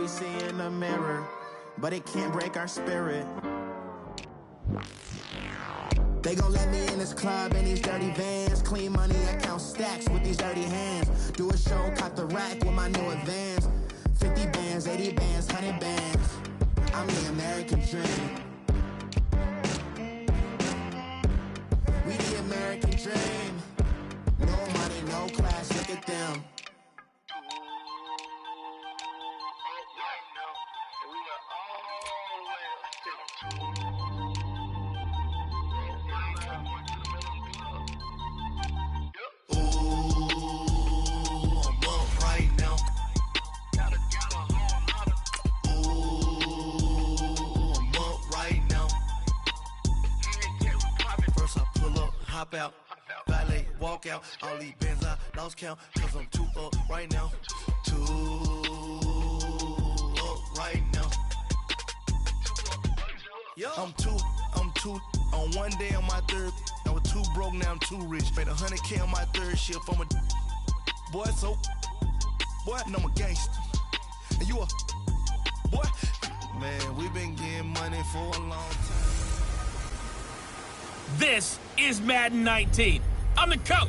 see in the mirror, but it can't break our spirit. They gon' let me in this club in these dirty vans. Clean money, I count stacks with these dirty hands. Do a show, caught the rack with my new advance. 50 bands, 80 bands, 100 bands. I'm the American dream. We the American dream. No money, no class, look at them. Hop out, valet, walk out. All these bands I lost count, cause I'm too up right now. Too up right now. I'm too on one day on my third. I was too broke, now I'm too rich. Made 100K on my third shift. I'm a boy, so boy, and I'm a gangster. And you a boy, man, we been getting money for a long time. This is Madden 19. I'm the coach.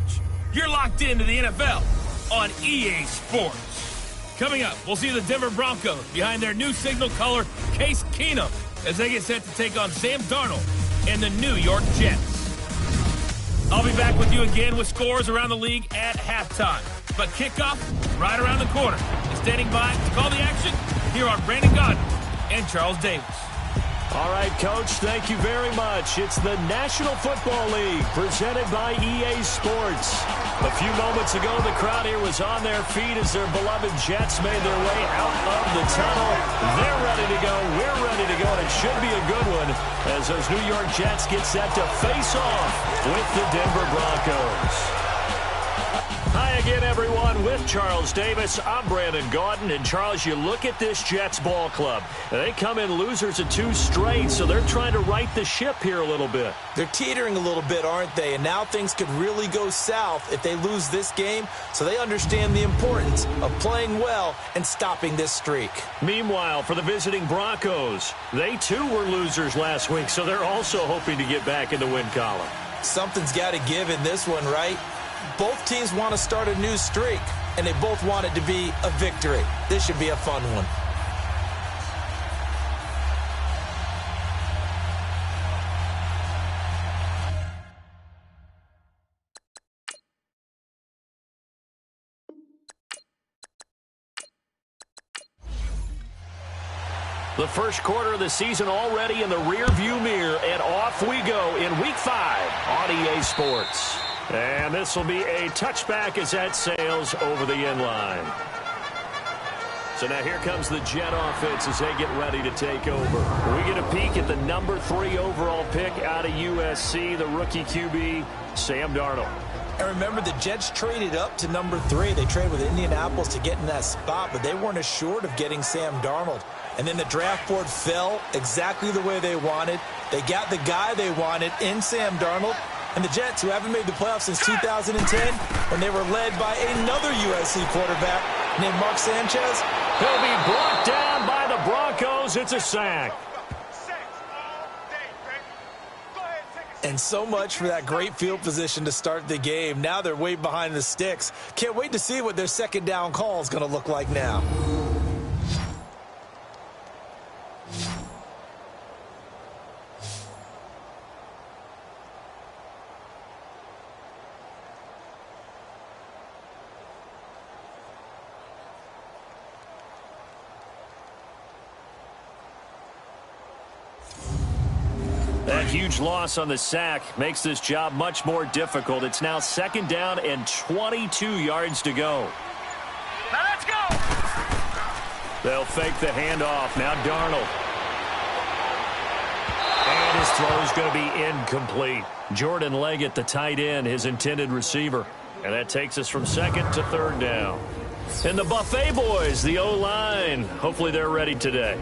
You're locked into the NFL on EA Sports. Coming up, we'll see the Denver Broncos behind their new signal caller, Case Keenum, as they get set to take on Sam Darnold and the New York Jets. I'll be back with you again with scores around the league at halftime. But kickoff right around the corner. And standing by to call the action, here are Brandon Godden and Charles Davis. All right, Coach, thank you very much. It's the National Football League presented by EA Sports. A few moments ago, the crowd here was on their feet as their beloved Jets made their way out of the tunnel. They're ready to go. We're ready to go, and it should be a good one as those New York Jets get set to face off with the Denver Broncos. Hi again, everyone. With Charles Davis, I'm Brandon Gaudin. And, Charles, you look at this Jets ball club. They come in losers of 2 straight, so they're trying to right the ship here a little bit. They're teetering a little bit, aren't they? And now things could really go south if they lose this game, so they understand the importance of playing well and stopping this streak. Meanwhile, for the visiting Broncos, they, too, were losers last week, so they're also hoping to get back in the win column. Something's got to give in this one, right? Both teams want to start a new streak, and they both want it to be a victory. This should be a fun one. The first quarter of the season already in the rearview mirror, and off we go in Week 5 on EA Sports. And this will be a touchback as that sails over the end line. So now here comes the Jet offense as they get ready to take over. We get a peek at the number 3 overall pick out of USC, the rookie QB, Sam Darnold. And remember, the Jets traded up to number 3. They traded with Indianapolis to get in that spot, but they weren't assured of getting Sam Darnold. And then the draft board fell exactly the way they wanted. They got the guy they wanted in Sam Darnold. And the Jets, who haven't made the playoffs since 2010, when they were led by another USC quarterback named Mark Sanchez. He'll be brought down by the Broncos. It's a sack. And so much for that great field position to start the game. Now they're way behind the sticks. Can't wait to see what their second down call is going to look like now. That huge loss on the sack makes this job much more difficult. It's now second down and 22 yards to go. Now let's go! They'll fake the handoff. Now Darnold. And his throw is going to be incomplete. Jordan Leggett, the tight end, his intended receiver. And that takes us from second to third down. And the Buffet boys, the O-line. Hopefully they're ready today.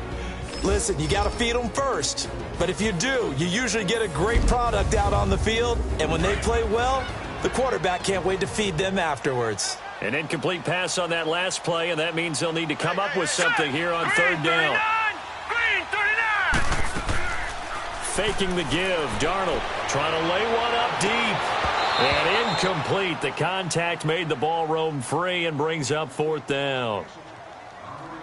Listen, you got to feed them first. But if you do, you usually get a great product out on the field. And when they play well, the quarterback can't wait to feed them afterwards. An incomplete pass on that last play, and that means they'll need to come up with something here on third down. Faking the give. Darnold trying to lay one up deep. And incomplete. The contact made the ball roam free and brings up fourth down.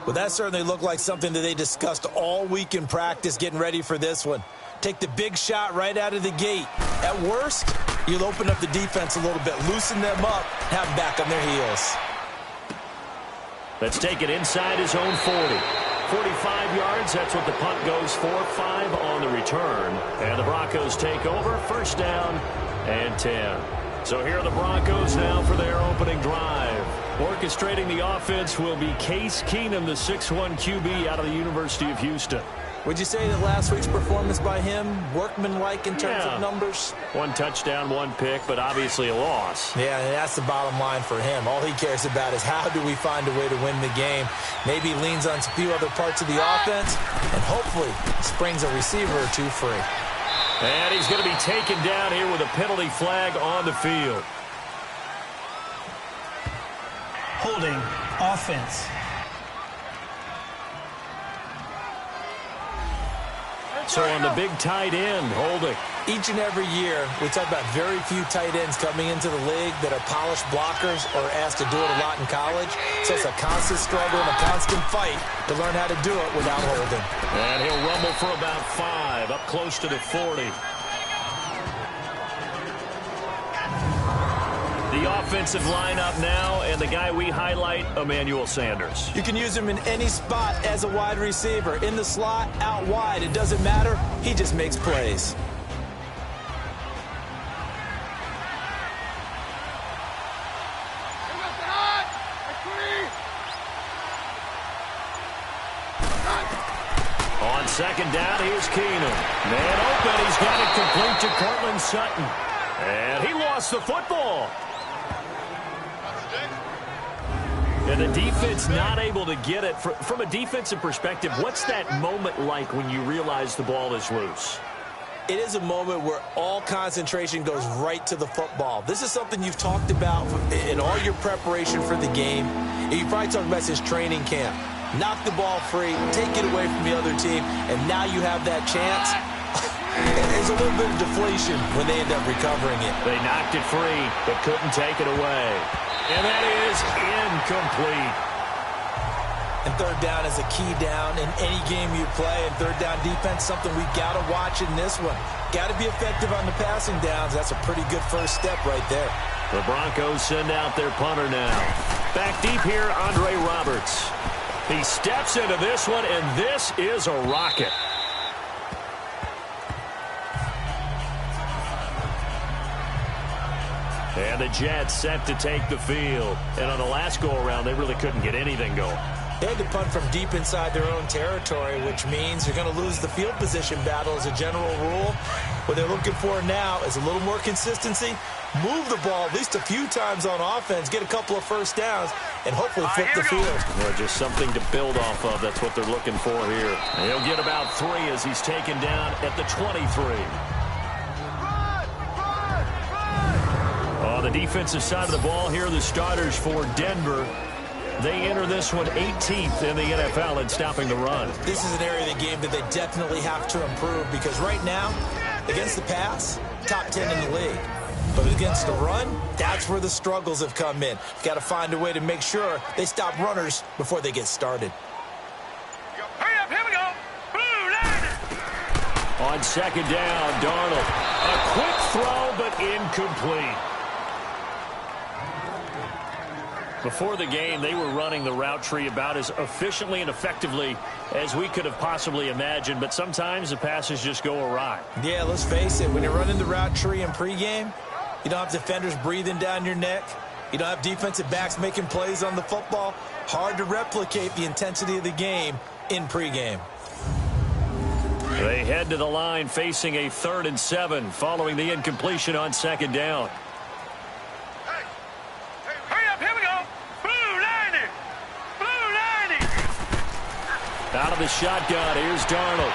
Well, that certainly looked like something that they discussed all week in practice getting ready for this one. Take the big shot right out of the gate. At worst, you'll open up the defense a little bit, loosen them up, have them back on their heels. Let's take it inside his own 40. 45 yards, that's what the punt goes for. 5 on the return. And the Broncos take over, first down and 10. So here are the Broncos now for their opening drive. Orchestrating the offense will be Case Keenum, the 6'1 QB out of the University of Houston. Would you say that last week's performance by him, workmanlike in terms of numbers? 1 touchdown, 1 pick, but obviously a loss. Yeah, and that's the bottom line for him. All he cares about is how do we find a way to win the game. Maybe he leans on a few other parts of the offense and hopefully springs a receiver or two free. And he's going to be taken down here with a penalty flag on the field. Holding offense. So on the big tight end, holding. Each and every year, we talk about very few tight ends coming into the league that are polished blockers or asked to do it a lot in college. So it's a constant struggle and a constant fight to learn how to do it without holding. And he'll rumble for about 5, up close to the 40. The offensive lineup now, and the guy we highlight, Emmanuel Sanders. You can use him in any spot as a wide receiver. In the slot, out wide. It doesn't matter. He just makes plays. On second down, here's Keenum. Man open, he's got it complete to Cortland Sutton. And he lost the football. And the defense not able to get it. From a defensive perspective, what's that moment like when you realize the ball is loose? It is a moment where all concentration goes right to the football. This is something you've talked about in all your preparation for the game. You probably talked about since training camp. Knock the ball free, take it away from the other team, and now you have that chance. There's a little bit of deflation when they end up recovering it. They knocked it free, but couldn't take it away. And that is incomplete. And third down is a key down in any game you play. And third down defense, something we got to watch in this one. Got to be effective on the passing downs. That's a pretty good first step right there. The Broncos send out their punter now. Back deep here, Andre Roberts. He steps into this one, and this is a rocket. And the Jets set to take the field. And on the last go-around, they really couldn't get anything going. They had to punt from deep inside their own territory, which means you're going to lose the field position battle as a general rule. What they're looking for now is a little more consistency, move the ball at least a few times on offense, get a couple of first downs, and hopefully flip the field. Well, just something to build off of. That's what they're looking for here. And he'll get about 3 as he's taken down at the 23. On the defensive side of the ball, here are the starters for Denver. They enter this one 18th in the NFL in stopping the run. This is an area of the game that they definitely have to improve because right now, against the pass, top 10 in the league. But against the run, that's where the struggles have come in. Got to find a way to make sure they stop runners before they get started. Hurry up, here we go. Blue line. On second down, Darnold. A quick throw, but incomplete. Before the game, they were running the route tree about as efficiently and effectively as we could have possibly imagined, but sometimes the passes just go awry. Yeah, let's face it. When you're running the route tree in pregame, you don't have defenders breathing down your neck. You don't have defensive backs making plays on the football. Hard to replicate the intensity of the game in pregame. They head to the line facing a 3rd and 7 following the incompletion on second down. Out of the shotgun, here's Darnold.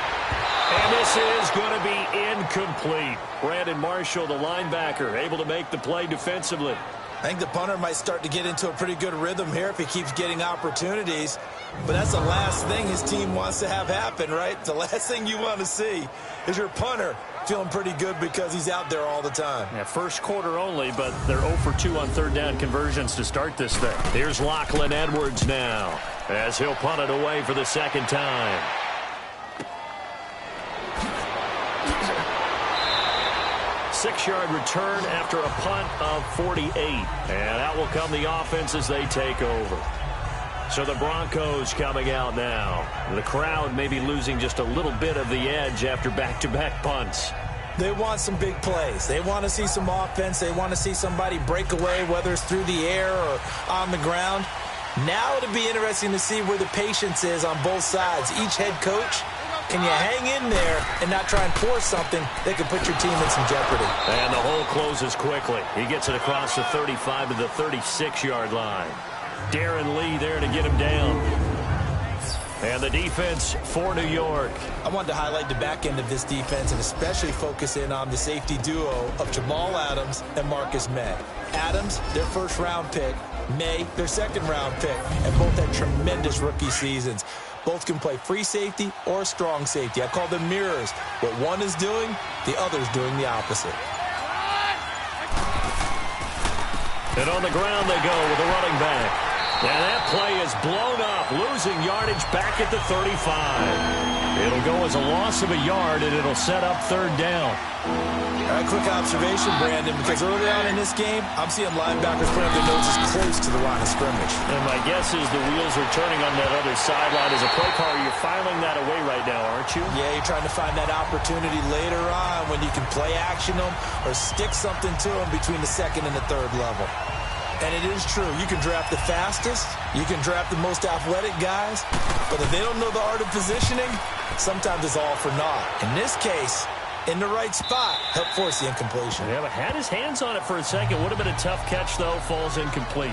And this is going to be incomplete. Brandon Marshall, the linebacker, able to make the play defensively. I think the punter might start to get into a pretty good rhythm here if he keeps getting opportunities. But that's the last thing his team wants to have happen, right? The last thing you want to see is your punter feeling pretty good because he's out there all the time. Yeah, first quarter only, but they're 0 for 2 on third down conversions to start this thing. Here's Lachlan Edwards now as he'll punt it away for the second time. Six-yard return after a punt of 48. And out will come the offense as they take over. So the Broncos coming out now. The crowd maybe losing just a little bit of the edge after back-to-back punts. They want some big plays. They want to see some offense. They want to see somebody break away, whether it's through the air or on the ground. Now it'll be interesting to see where the patience is on both sides. Each head coach, can you hang in there and not try and force something that could put your team in some jeopardy? And the hole closes quickly. He gets it across the 35 to the 36-yard line. Darren Lee there to get him down. And the defense for New York. I wanted to highlight the back end of this defense and especially focus in on the safety duo of Jamal Adams and Marcus May. Adams, their first-round pick. May, their second-round pick. And both had tremendous rookie seasons. Both can play free safety or strong safety. I call them mirrors. What one is doing, the other's doing the opposite. And on the ground they go with a running back. And that play is blown up, losing yardage back at the 35. It'll go as a loss of a yard, and it'll set up third down. All right, quick observation, Brandon, because early on in this game, I'm seeing linebackers put up their noses close to the line of scrimmage. And my guess is the wheels are turning on that other sideline. As a play caller, you're filing that away right now, aren't you? Yeah, you're trying to find that opportunity later on when you can play action them or stick something to them between the second and the third level. And it is true. You can draft the fastest. You can draft the most athletic guys. But if they don't know the art of positioning, sometimes it's all for naught. In this case, in the right spot, help force the incompletion. Yeah, but had his hands on it for a second. Would have been a tough catch, though. Falls incomplete.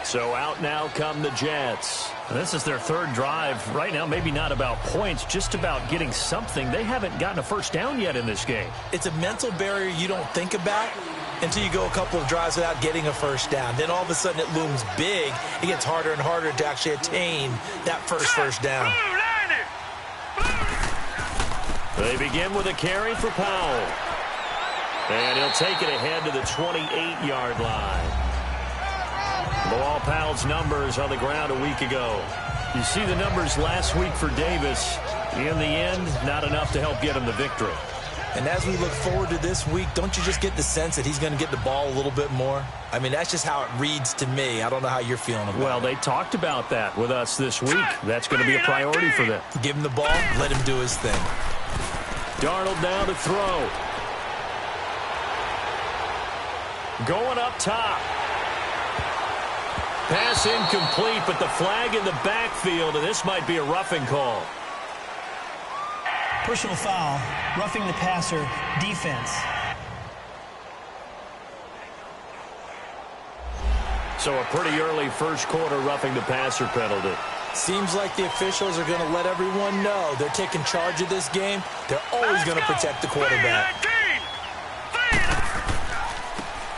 So out now come the Jets. This is their third drive. Right now, maybe not about points, just about getting something. They haven't gotten a first down yet in this game. It's a mental barrier you don't think about until you go a couple of drives without getting a first down. Then all of a sudden it looms big. It gets harder and harder to actually attain that first down. They begin with a carry for Powell. And he'll take it ahead to the 28-yard line. Bilal Powell's numbers on the ground a week ago. You see the numbers last week for Davis. In the end, not enough to help get him the victory. And as we look forward to this week, don't you just get the sense that he's going to get the ball a little bit more? I mean, that's just how it reads to me. I don't know how you're feeling about it. Well, they talked about that with us this week. That's going to be a priority for them. Give him the ball, let him do his thing. Darnold now to throw. Going up top. Pass incomplete, but the flag in the backfield, and this might be a roughing call. Personal foul, roughing the passer, defense. So a pretty early first quarter roughing the passer penalty. Seems like the officials are going to let everyone know they're taking charge of this game. They're always going to protect the quarterback.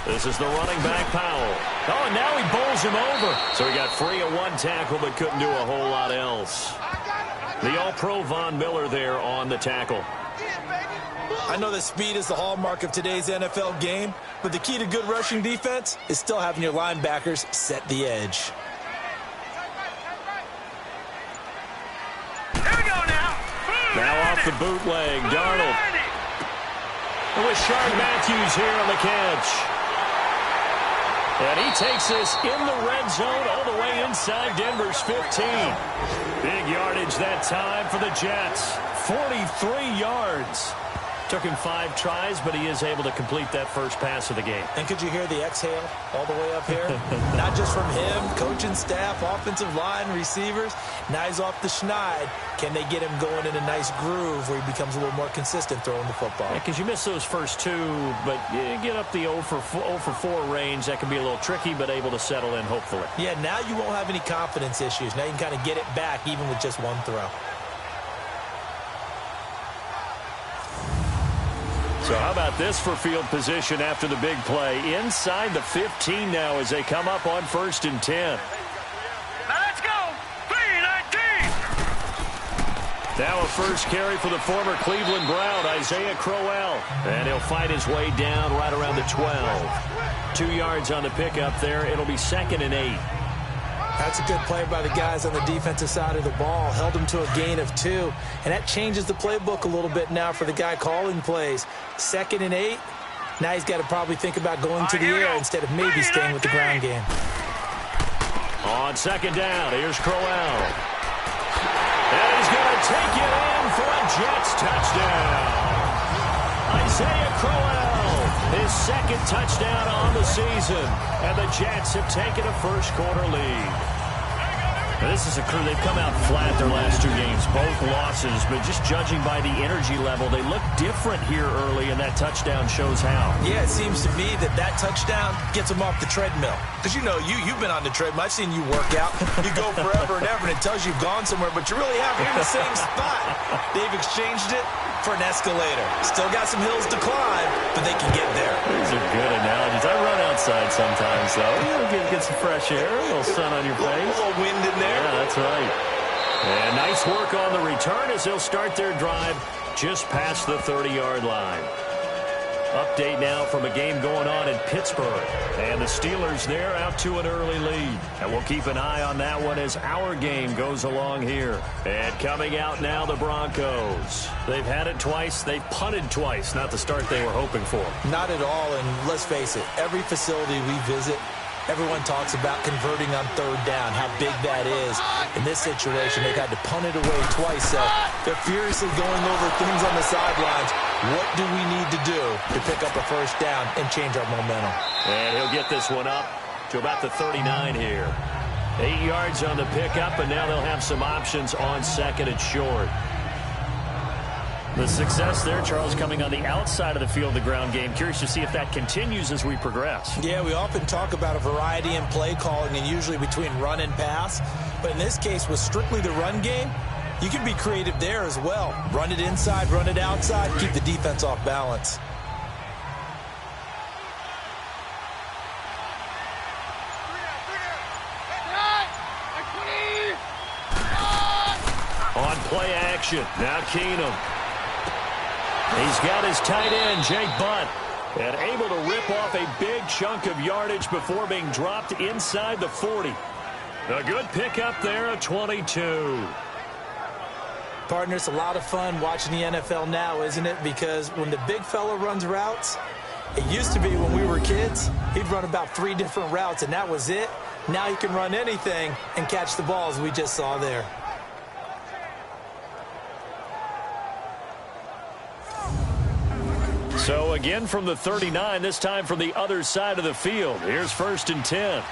This is the running back, Powell. Oh, and now he bowls him over. So he got free of one tackle but couldn't do a whole lot else. The All-Pro Von Miller there on the tackle. I know that speed is the hallmark of today's NFL game, but the key to good rushing defense is still having your linebackers set the edge. Here we go now. Now off the bootleg, Darnold. And with Shard Matthews here on the catch. And he takes this in the red zone all the way inside Denver's 15. Big yardage that time for the Jets. 43 yards. Took him 5 tries, but he is able to complete that first pass of the game. And could you hear the exhale all the way up here? Not just from him, coaching staff, offensive line, receivers. Now he's off the schneid. Can they get him going in a nice groove where he becomes a little more consistent throwing the football? Because you miss those first 2, but you get up the 0 for 4 range. That can be a little tricky, but able to settle in, hopefully. Yeah, now you won't have any confidence issues. Now you can kind of get it back even with just one throw. So how about this for field position after the big play? Inside the 15 now as they come up on 1st and 10. Now let's go. 3-19. Now a first carry for the former Cleveland Brown, Isaiah Crowell. And he'll fight his way down right around the 12. 2 yards on the pickup there. It'll be 2nd and 8. That's a good play by the guys on the defensive side of the ball. Held them to a gain of 2. And that changes the playbook a little bit now for the guy calling plays. 2nd and 8. Now he's got to probably think about going to the air instead of maybe staying with the ground game. On 2nd down, here's Crowell. And he's going to take it in for a Jets touchdown. Isaiah Crowell, his 2nd touchdown on the season. And the Jets have taken a first-quarter lead. Now, this is a crew, they've come out flat their last 2 games, both losses. But just judging by the energy level, they look different here early, and that touchdown shows how. Yeah, it seems to me that touchdown gets them off the treadmill. Because, you know, you've been on the treadmill. I've seen you work out. You go forever and ever, and it tells you you've gone somewhere, but you really haven't. You're in the same spot. They've exchanged it for an escalator. Still got some hills to climb, but they can get there. These are good analogies. I run outside sometimes, though. Get some fresh air, a little sun on your face. A little wind in there. Yeah, that's right. And nice work on the return as they'll start their drive just past the 30-yard line. Update now from a game going on in Pittsburgh. And the Steelers there out to an early lead. And we'll keep an eye on that one as our game goes along here. And coming out now, the Broncos. They've had it twice. They've punted twice. Not the start they were hoping for. Not at all, and let's face it, every facility we visit, everyone talks about converting on 3rd down, how big that is. In this situation, they've had to punt it away twice, so they're furiously going over things on the sidelines. What do we need to do to pick up a first down and change our momentum? And he'll get this one up to about the 39 here. 8 yards on the pickup, and now they'll have some options on 2nd and short. The success there, Charles, coming on the outside of the field, the ground game. Curious to see if that continues as we progress. Yeah, we often talk about a variety in play calling and usually between run and pass. But in this case, with strictly the run game, you can be creative there as well. Run it inside, run it outside, keep the defense off balance. On play action, now Keenum. He's got his tight end, Jake Butt, and able to rip off a big chunk of yardage before being dropped inside the 40. A good pickup there, a 22. Partner, it's a lot of fun watching the NFL now, isn't it? Because when the big fella runs routes, it used to be when we were kids, he'd run about 3 different routes, and that was it. Now he can run anything and catch the balls we just saw there. So again from the 39, this time from the other side of the field. Here's 1st and 10.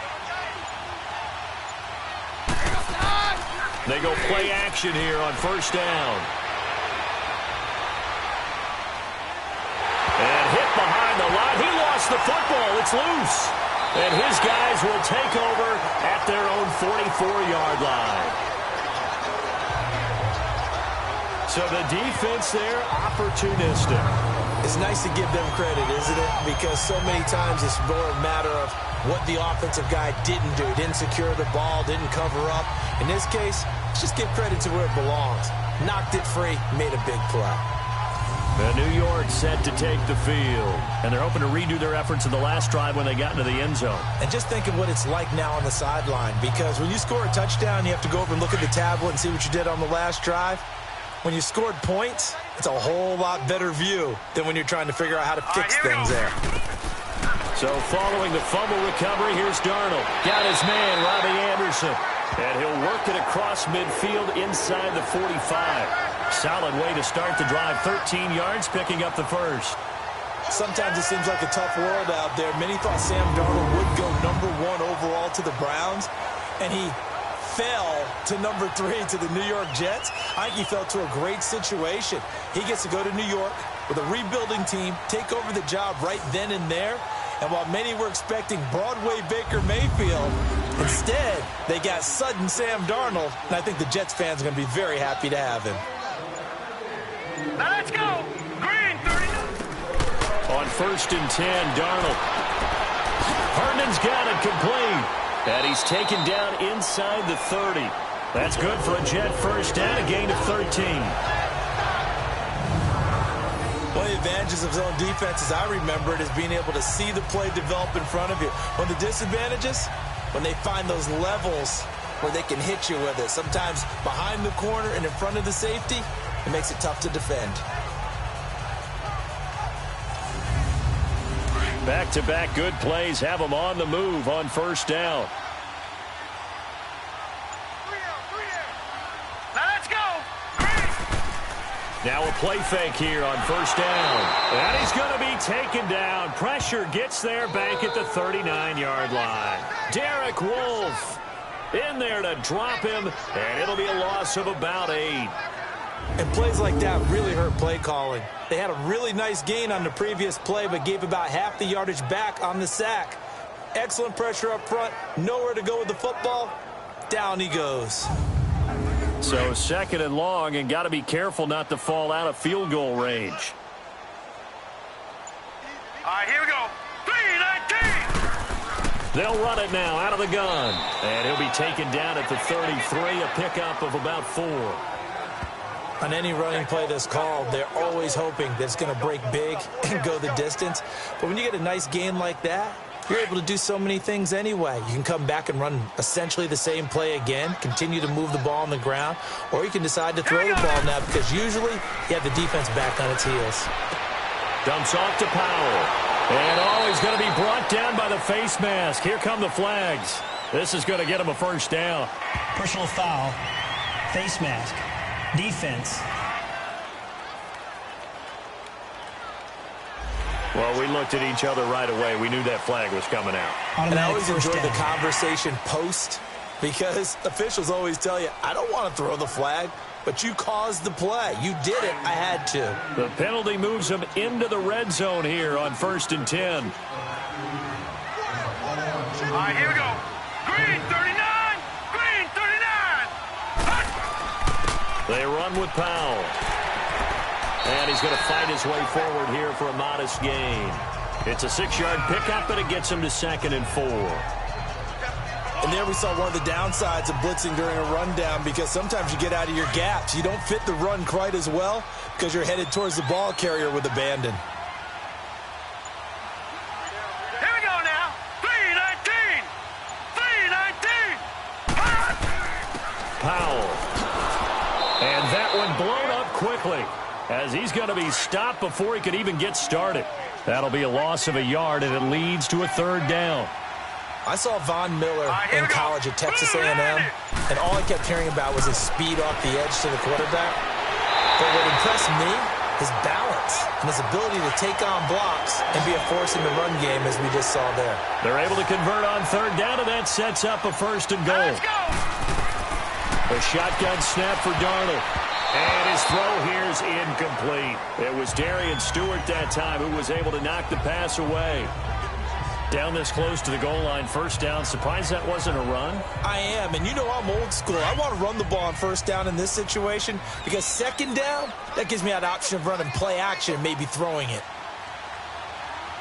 They go play action here on 1st down. And hit behind the line. He lost the football. It's loose. And his guys will take over at their own 44-yard line. So the defense there, opportunistic. It's nice to give them credit, isn't it? Because so many times it's more a matter of what the offensive guy didn't do. Didn't secure the ball, didn't cover up. In this case, let's just give credit to where it belongs. Knocked it free, made a big play. New York set to take the field. And they're hoping to redo their efforts in the last drive when they got into the end zone. And just think of what it's like now on the sideline. Because when you score a touchdown, you have to go over and look at the tablet and see what you did on the last drive. When you scored points, it's a whole lot better view than when you're trying to figure out how to fix things there. So following the fumble recovery, here's Darnold. Got his man, Robbie Anderson. And he'll work it across midfield inside the 45. Solid way to start the drive. 13 yards, picking up the first. Sometimes it seems like a tough world out there. Many thought Sam Darnold would go #1 overall to the Browns, and he fell to #3 to the New York Jets. I think he fell to a great situation. He gets to go to New York with a rebuilding team, take over the job right then and there. And while many were expecting Broadway Baker Mayfield, instead they got sudden Sam Darnold, and I think the Jets fans are going to be very happy to have him. Now let's go. Green 39. On 1st and 10, Darnold. Herndon's got it complete. And he's taken down inside the 30. That's good for a Jet first down, a gain of 13. One of the advantages of zone defense, as I remember it, is being able to see the play develop in front of you. One of the disadvantages, when they find those levels where they can hit you with it. Sometimes behind the corner and in front of the safety, it makes it tough to defend. Back-to-back good plays have them on the move on 1st down. Now a play fake here on 1st down. And he's going to be taken down. Pressure gets there back at the 39-yard line. Derek Wolfe in there to drop him, and it'll be a loss of about 8. And plays like that really hurt play calling. They had a really nice gain on the previous play, but gave about half the yardage back on the sack. Excellent pressure up front. Nowhere to go with the football. Down he goes. So 2nd and long, and got to be careful not to fall out of field goal range. All right, here we go. 3-19. They'll run it now out of the gun. And he'll be taken down at the 33, a pickup of about 4. On any running play that's called, they're always hoping that it's going to break big and go the distance. But when you get a nice gain like that, you're able to do so many things anyway. You can come back and run essentially the same play again, continue to move the ball on the ground, or you can decide to throw the ball now because usually you have the defense back on its heels. Dumps off to Powell. And he's going to be brought down by the face mask. Here come the flags. This is going to get him a 1st down. Personal foul. Face mask. Defense. Well, we looked at each other right away. We knew that flag was coming out. And I always enjoy the conversation post because officials always tell you, I don't want to throw the flag, but you caused the play. You did it. I had to. The penalty moves them into the red zone here on 1st and 10. All right, here we go. Green 39. Green 39. They run with Powell. And he's going to fight his way forward here for a modest gain. It's a 6-yard pickup, but it gets him to 2nd and 4. And there we saw one of the downsides of blitzing during a rundown because sometimes you get out of your gaps. You don't fit the run quite as well because you're headed towards the ball carrier with abandon. Here we go now. 3-19. 3-19. Powell. And that one blown up quickly, as he's going to be stopped before he could even get started. That'll be a loss of a yard, and it leads to a 3rd down. I saw Von Miller in college at Texas A&M, and all I kept hearing about was his speed off the edge to the quarterback. But what impressed me, his balance and his ability to take on blocks and be a force in the run game, as we just saw there. They're able to convert on 3rd down, and that sets up a 1st and goal. Let's go. A shotgun snap for Darnold. And his throw here is incomplete. It was Darian Stewart that time who was able to knock the pass away. Down this close to the goal line, 1st down. Surprised that wasn't a run? I am, and you know I'm old school. I want to run the ball on 1st down in this situation because 2nd down, that gives me that option of running play action and maybe throwing it.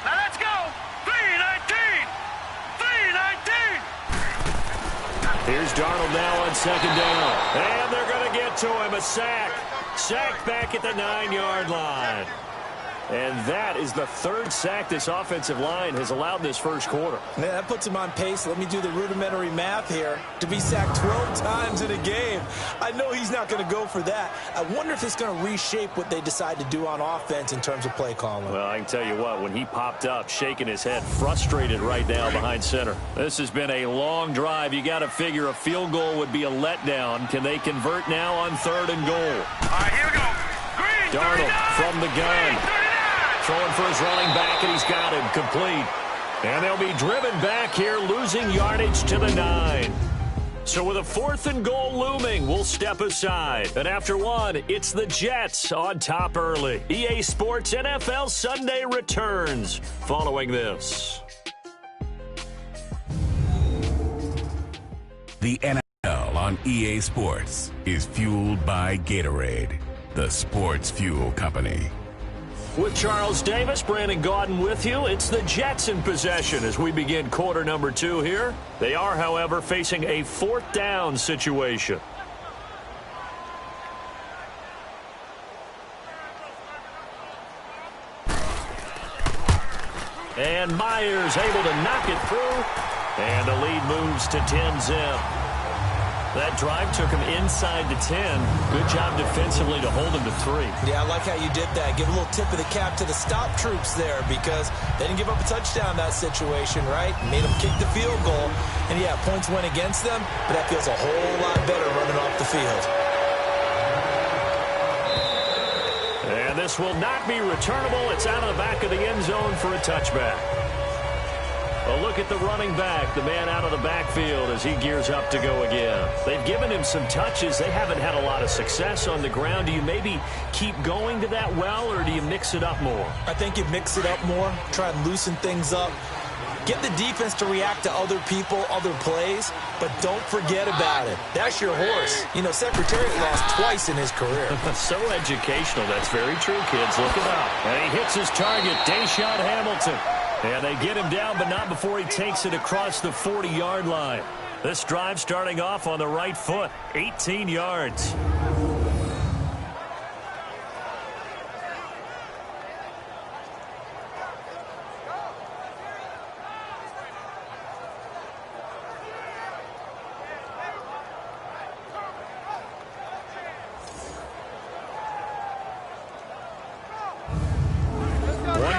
Now let's go. 3-19. 3-19. Here's Darnold now on 2nd down. And they're going to get to him. A sack. Sack back at the 9-yard line. And that is the 3rd sack this offensive line has allowed this 1st quarter. Man, that puts him on pace. Let me do the rudimentary math here. To be sacked 12 times in a game, I know he's not going to go for that. I wonder if it's going to reshape what they decide to do on offense in terms of play calling. Well, I can tell you what, when he popped up, shaking his head, frustrated right now behind center. This has been a long drive. You got to figure a field goal would be a letdown. Can they convert now on 3rd and goal? All right, here we go. Green Darnold 39. from the gun. Green 39. Throwing for his running back, and he's got him complete. And they'll be driven back here, losing yardage to the 9. So with a 4th and goal looming, we'll step aside. And after 1, it's the Jets on top early. EA Sports NFL Sunday returns following this. The NFL on EA Sports is fueled by Gatorade, the sports fuel company. With Charles Davis, Brandon Gaudin with you. It's the Jets in possession as we begin quarter number 2 here. They are, however, facing a 4th down situation. And Myers able to knock it through. And the lead moves to 10-zip. That drive took him inside the 10. Good job defensively to hold him to 3. Yeah, I like how you did that. Give a little tip of the cap to the stop troops there because they didn't give up a touchdown in that situation, right? Made them kick the field goal. And, yeah, points went against them, but that feels a whole lot better running off the field. And this will not be returnable. It's out of the back of the end zone for a touchback. A look at the running back, the man out of the backfield as he gears up to go again. They've given him some touches. They haven't had a lot of success on the ground. Do you maybe keep going to that well, or do you mix it up more? I think you mix it up more, try and loosen things up. Get the defense to react to other people, other plays, but don't forget about it. That's your horse. You know, Secretariat lost twice in his career. So educational. That's very true, kids. Look it up. And he hits his target, Deshaun Hamilton. And they get him down, but not before he takes it across the 40-yard line. This drive starting off on the right foot, 18 yards.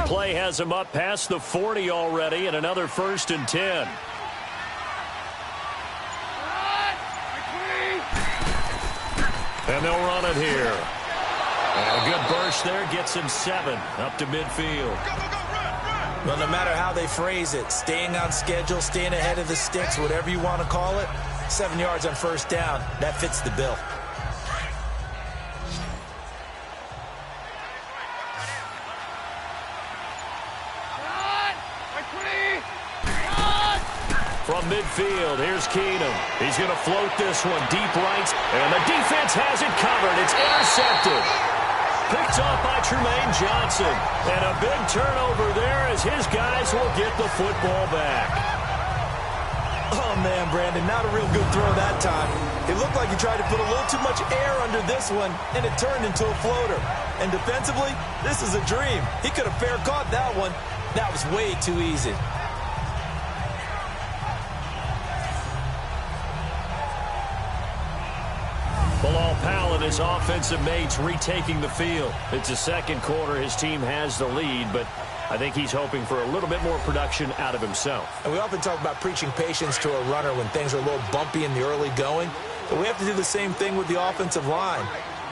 Play has him up past the 40 already, and another 1st and 10. And they'll run it here. And a good burst there gets him 7 up to midfield. Well, no matter how they phrase it, staying on schedule, staying ahead of the sticks, whatever you want to call it, 7 yards on 1st down, that fits the bill. From midfield, here's Keenum. He's going to float this one deep right, and the defense has it covered. It's intercepted. Picked off by Tremaine Johnson. And a big turnover there as his guys will get the football back. Oh, man, Brandon, not a real good throw that time. It looked like he tried to put a little too much air under this one, and it turned into a floater. And defensively, this is a dream. He could have fair caught that one. That was way too easy. Bilal Powell and his offensive mates retaking the field. It's the second quarter. His team has the lead, but I think he's hoping for a little bit more production out of himself. And we often talk about preaching patience to a runner when things are a little bumpy in the early going, but we have to do the same thing with the offensive line.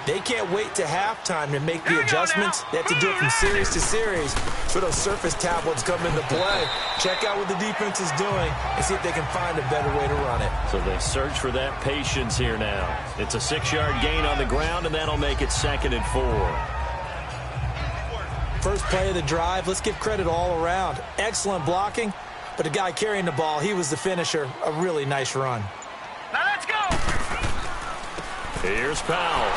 They can't wait to halftime to make the adjustments. They have to do it from series to series so those surface tablets come into play. Check out what the defense is doing and see if they can find a better way to run it. So they search for that patience here now. It's a 6-yard gain on the ground, and that'll make it 2nd and 4. First play of the drive, let's give credit all around. Excellent blocking, but the guy carrying the ball, he was the finisher. A really nice run. Now let's go! Here's Powell.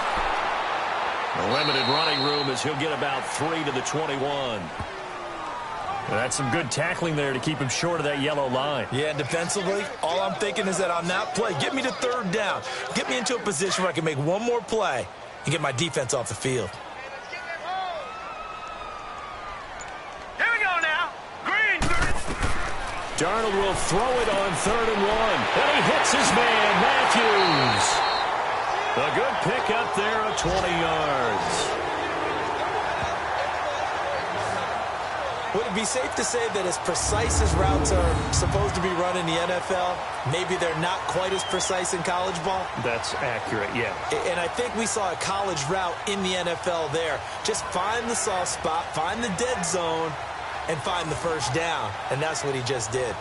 A limited running room as he'll get about 3 to the 21. That's some good tackling there to keep him short of that yellow line. Yeah, defensively, all I'm thinking is that on that play, get me to 3rd down. Get me into a position where I can make one more play and get my defense off the field. Here we go now. Green. Darnold will throw it on 3rd and 1. And he hits his man, Matthews. A good pickup there of 20 yards. Would it be safe to say that as precise as routes are supposed to be run in the NFL, maybe they're not quite as precise in college ball? That's accurate, yeah. And I think we saw a college route in the NFL there. Just find the soft spot, find the dead zone, and find the 1st down. And that's what he just did.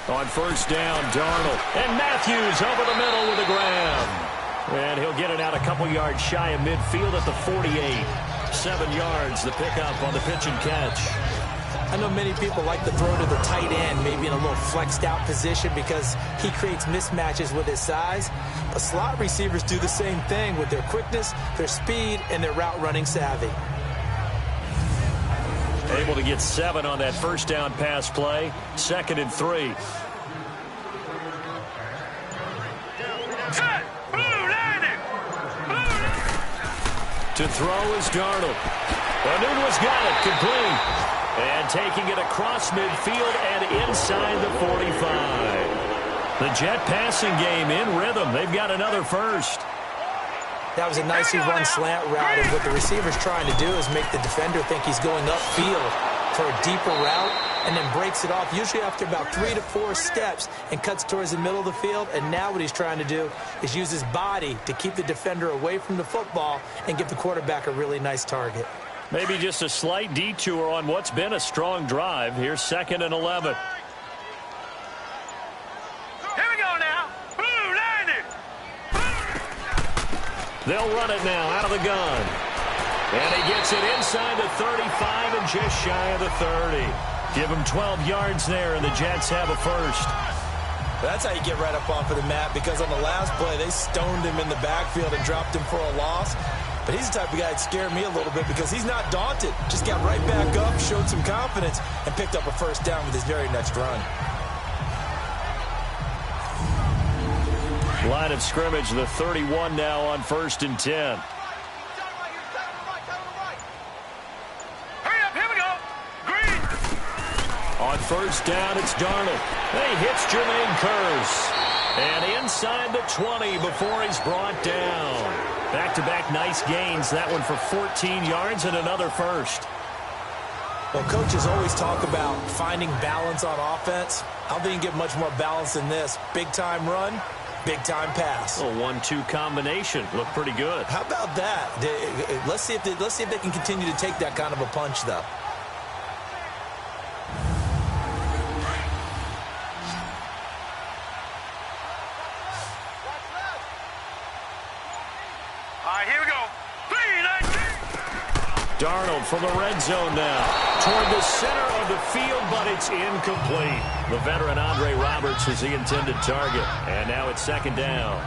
On 1st down, Darnold. And Matthews over the middle with the grab. And he'll get it out a couple yards shy of midfield at the 48. 7 yards, the pickup on the pitch and catch. I know many people like to throw to the tight end, maybe in a little flexed out position because he creates mismatches with his size. But slot receivers do the same thing with their quickness, their speed, and their route running savvy. Able to get 7 on that first down pass play. 2nd and 3. To throw is Darnold. Nunez got it, complete. And taking it across midfield and inside the 45. The Jet passing game in rhythm. They've got another first. That was a nicely run slant route, and what the receiver's trying to do is make the defender think he's going upfield for a deeper route, and then breaks it off, usually after about 3 to 4 steps, and cuts towards the middle of the field. And now what he's trying to do is use his body to keep the defender away from the football and give the quarterback a really nice target. Maybe just a slight detour on what's been a strong drive. Here's 2nd and 11. They'll run it now out of the gun. And he gets it inside the 35 and just shy of the 30. Give him 12 yards there, and the Jets have a first. That's how you get right up off of the mat, because on the last play, they stoned him in the backfield and dropped him for a loss. But he's the type of guy that scared me a little bit because he's not daunted. Just got right back up, showed some confidence, and picked up a first down with his very next run. Line of scrimmage, the 31 now on 1st and 10. Hurry up, here we go. Green. On 1st down, it's Darnold. He hits Jermaine Kearse. And inside the 20 before he's brought down. Back-to-back nice gains. That one for 14 yards and another first. Well, coaches always talk about finding balance on offense. I don't think you can get much more balance than this. Big-time run. Big-time pass. A 1-2 combination. Looked pretty good. How about that? Let's see if they can continue to take that kind of a punch, though. All right, here we go. 3-19. Darnold from the red zone now. Toward the center of the field, but it's incomplete. The veteran Andre Roberts was the intended target. And now it's 2nd down.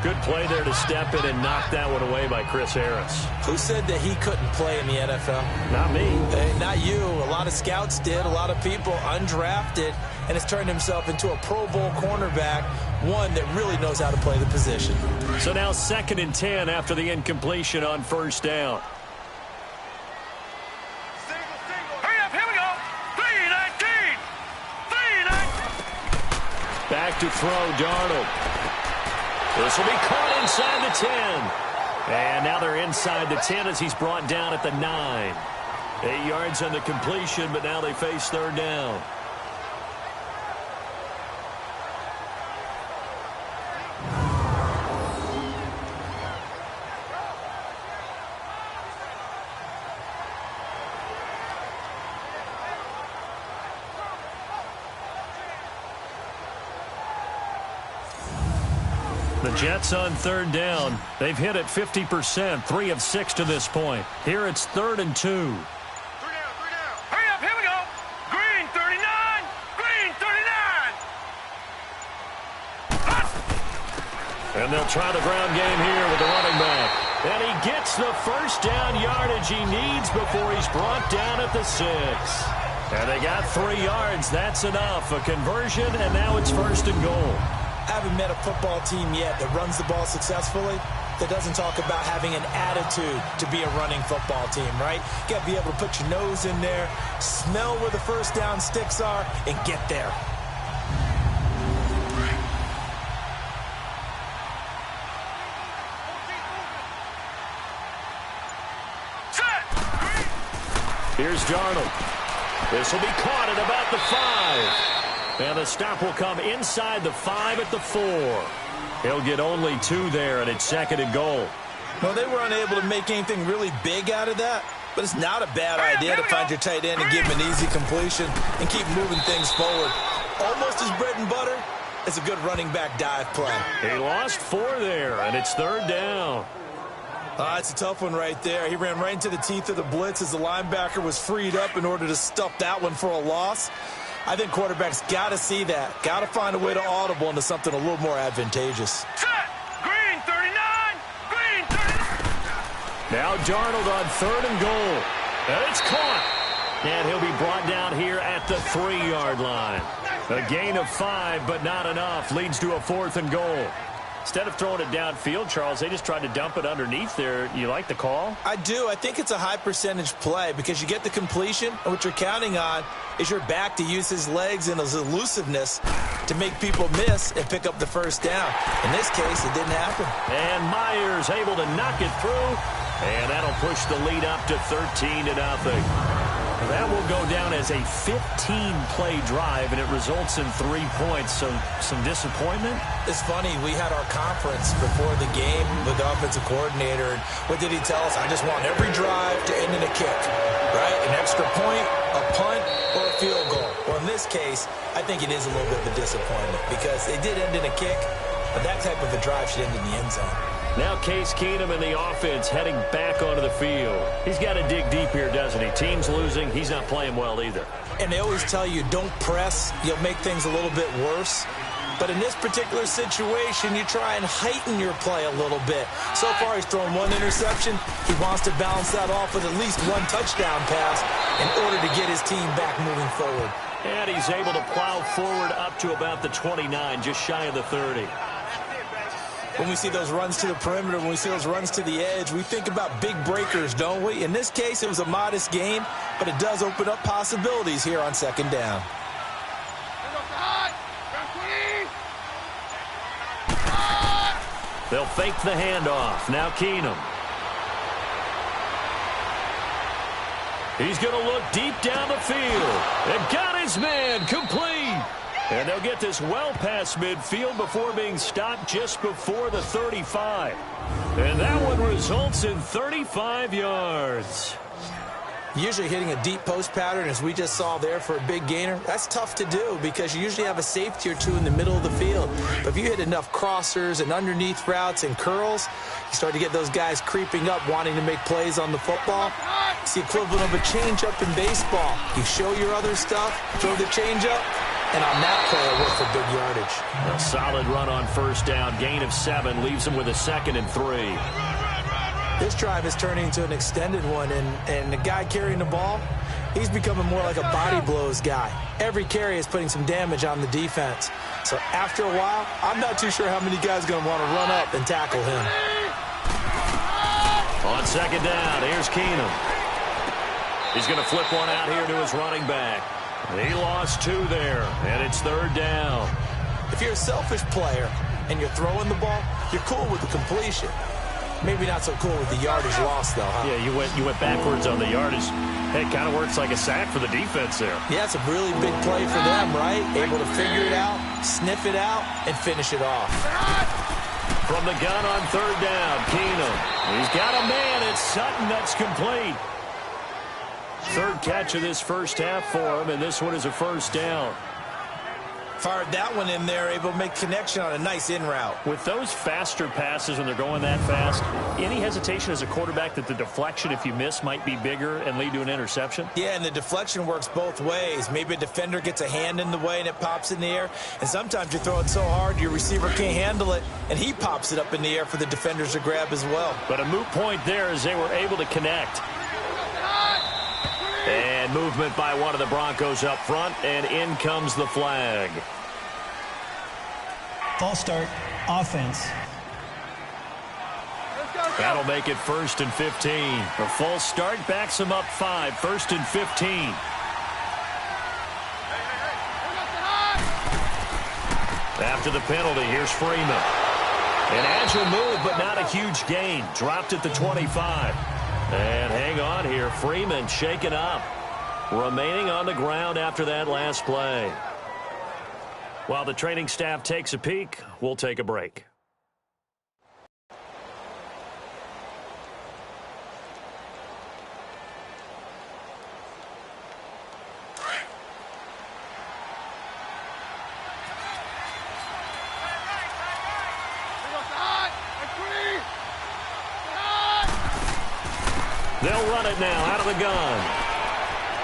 Good play there to step in and knock that one away by Chris Harris. Who said that he couldn't play in the NFL? Not me. Hey, not you. A lot of scouts did. A lot of people undrafted. And has turned himself into a Pro Bowl cornerback. One that really knows how to play the position. So now 2nd and 10 after the incompletion on 1st down. Back to throw, Darnold. This will be caught inside the 10. And now they're inside the 10 as he's brought down at the 9. 8 yards on the completion, but now they face 3rd down. The Jets on 3rd down. They've hit it 50%, 3 of 6 to this point. Here it's 3rd and 2. 3 down. Hurry up, here we go. Green 39. Green 39. And they'll try the ground game here with the running back. And he gets the first down yardage he needs before he's brought down at the 6. And they got 3 yards. That's enough. A conversion, and now it's 1st and goal. I haven't met a football team yet that runs the ball successfully that doesn't talk about having an attitude to be a running football team, right? You got to be able to put your nose in there, smell where the first down sticks are, and get there. Here's Darnold. This will be caught at about the 5. And the stop will come inside the 5 at the 4. He'll get only 2 there, and it's 2nd and goal. Well, they were unable to make anything really big out of that, but it's not a bad idea to find your tight end and give him an easy completion and keep moving things forward. Almost as bread and butter as a good running back dive play. He lost 4 there, and it's 3rd down. It's a tough one right there. He ran right into the teeth of the blitz as the linebacker was freed up in order to stuff that one for a loss. I think quarterbacks got to see that. Got to find a way to audible into something a little more advantageous. Set! Green 39! Green 39! Now Darnold on 3rd and goal. And it's caught. And he'll be brought down here at the 3-yard line. A gain of 5, but not enough. Leads to a 4th and goal. Instead of throwing it downfield, Charles, they just tried to dump it underneath there. You like the call? I do. I think it's a high percentage play because you get the completion, and what you're counting on is your back to use his legs and his elusiveness to make people miss and pick up the first down. In this case, it didn't happen. And Myers able to knock it through, and that'll push the lead up to 13-0. That will go down as a 15-play drive, and it results in 3 points. So some disappointment? It's funny. We had our conference before the game with the offensive coordinator. And what did he tell us? I just want every drive to end in a kick, right? An extra point, a punt, or a field goal. Well, in this case, I think it is a little bit of a disappointment because it did end in a kick, but that type of a drive should end in the end zone. Now Case Keenum in the offense heading back onto the field. He's got to dig deep here, doesn't he? Team's losing. He's not playing well either. And they always tell you, don't press. You'll make things a little bit worse. But in this particular situation, you try and heighten your play a little bit. So far, he's thrown 1 interception. He wants to balance that off with at least 1 touchdown pass in order to get his team back moving forward. And he's able to plow forward up to about the 29, just shy of the 30. When we see those runs to the perimeter, when we see those runs to the edge, we think about big breakers, don't we? In this case, it was a modest gain, but it does open up possibilities here on 2nd down. They'll fake the handoff. Now Keenum. He's going to look deep down the field. And got his man complete. And they'll get this well past midfield before being stopped just before the 35. And that one results in 35 yards. Usually hitting a deep post pattern, as we just saw there for a big gainer, that's tough to do because you usually have a safety or two in the middle of the field. But if you hit enough crossers and underneath routes and curls, you start to get those guys creeping up, wanting to make plays on the football. It's the equivalent of a change-up in baseball. You show your other stuff, throw the change-up, and on that play, it worked for big yardage. A solid run on 1st down. Gain of 7 leaves him with a 2nd and 3. This drive is turning into an extended one, and the guy carrying the ball, he's becoming more like a body blows guy. Every carry is putting some damage on the defense. So after a while, I'm not too sure how many guys are going to want to run up and tackle him. On 2nd down, here's Keenum. He's going to flip one out here to his running back. He lost 2 there, and it's 3rd down. If you're a selfish player and you're throwing the ball, you're cool with the completion. Maybe not so cool with the yardage loss, though, huh? Yeah, you went backwards on the yardage. Hey, it kind of works like a sack for the defense there. Yeah, it's a really big play for them, right? Able to figure it out, sniff it out, and finish it off. From the gun on 3rd down, Keenum. He's got a man. It's Sutton that's complete. 3rd catch of this first half for him, and this one is a 1st down. Fired that one in there, able to make connection on a nice in route. With those faster passes when they're going that fast, any hesitation as a quarterback that the deflection, if you miss, might be bigger and lead to an interception? Yeah, and the deflection works both ways. Maybe a defender gets a hand in the way and it pops in the air, and sometimes you throw it so hard your receiver can't handle it, and he pops it up in the air for the defenders to grab as well. But a moot point there as they were able to connect. And movement by one of the Broncos up front, and in comes the flag. False start, offense. That'll make it 1st and 15. A false start backs him up 5, 1st and 15. After the penalty, here's Freeman. An agile move, but not a huge gain. Dropped at the 25. And hang on here. Freeman shaken up. Remaining on the ground after that last play. While the training staff takes a peek, we'll take a break. They'll run it now out of the gun.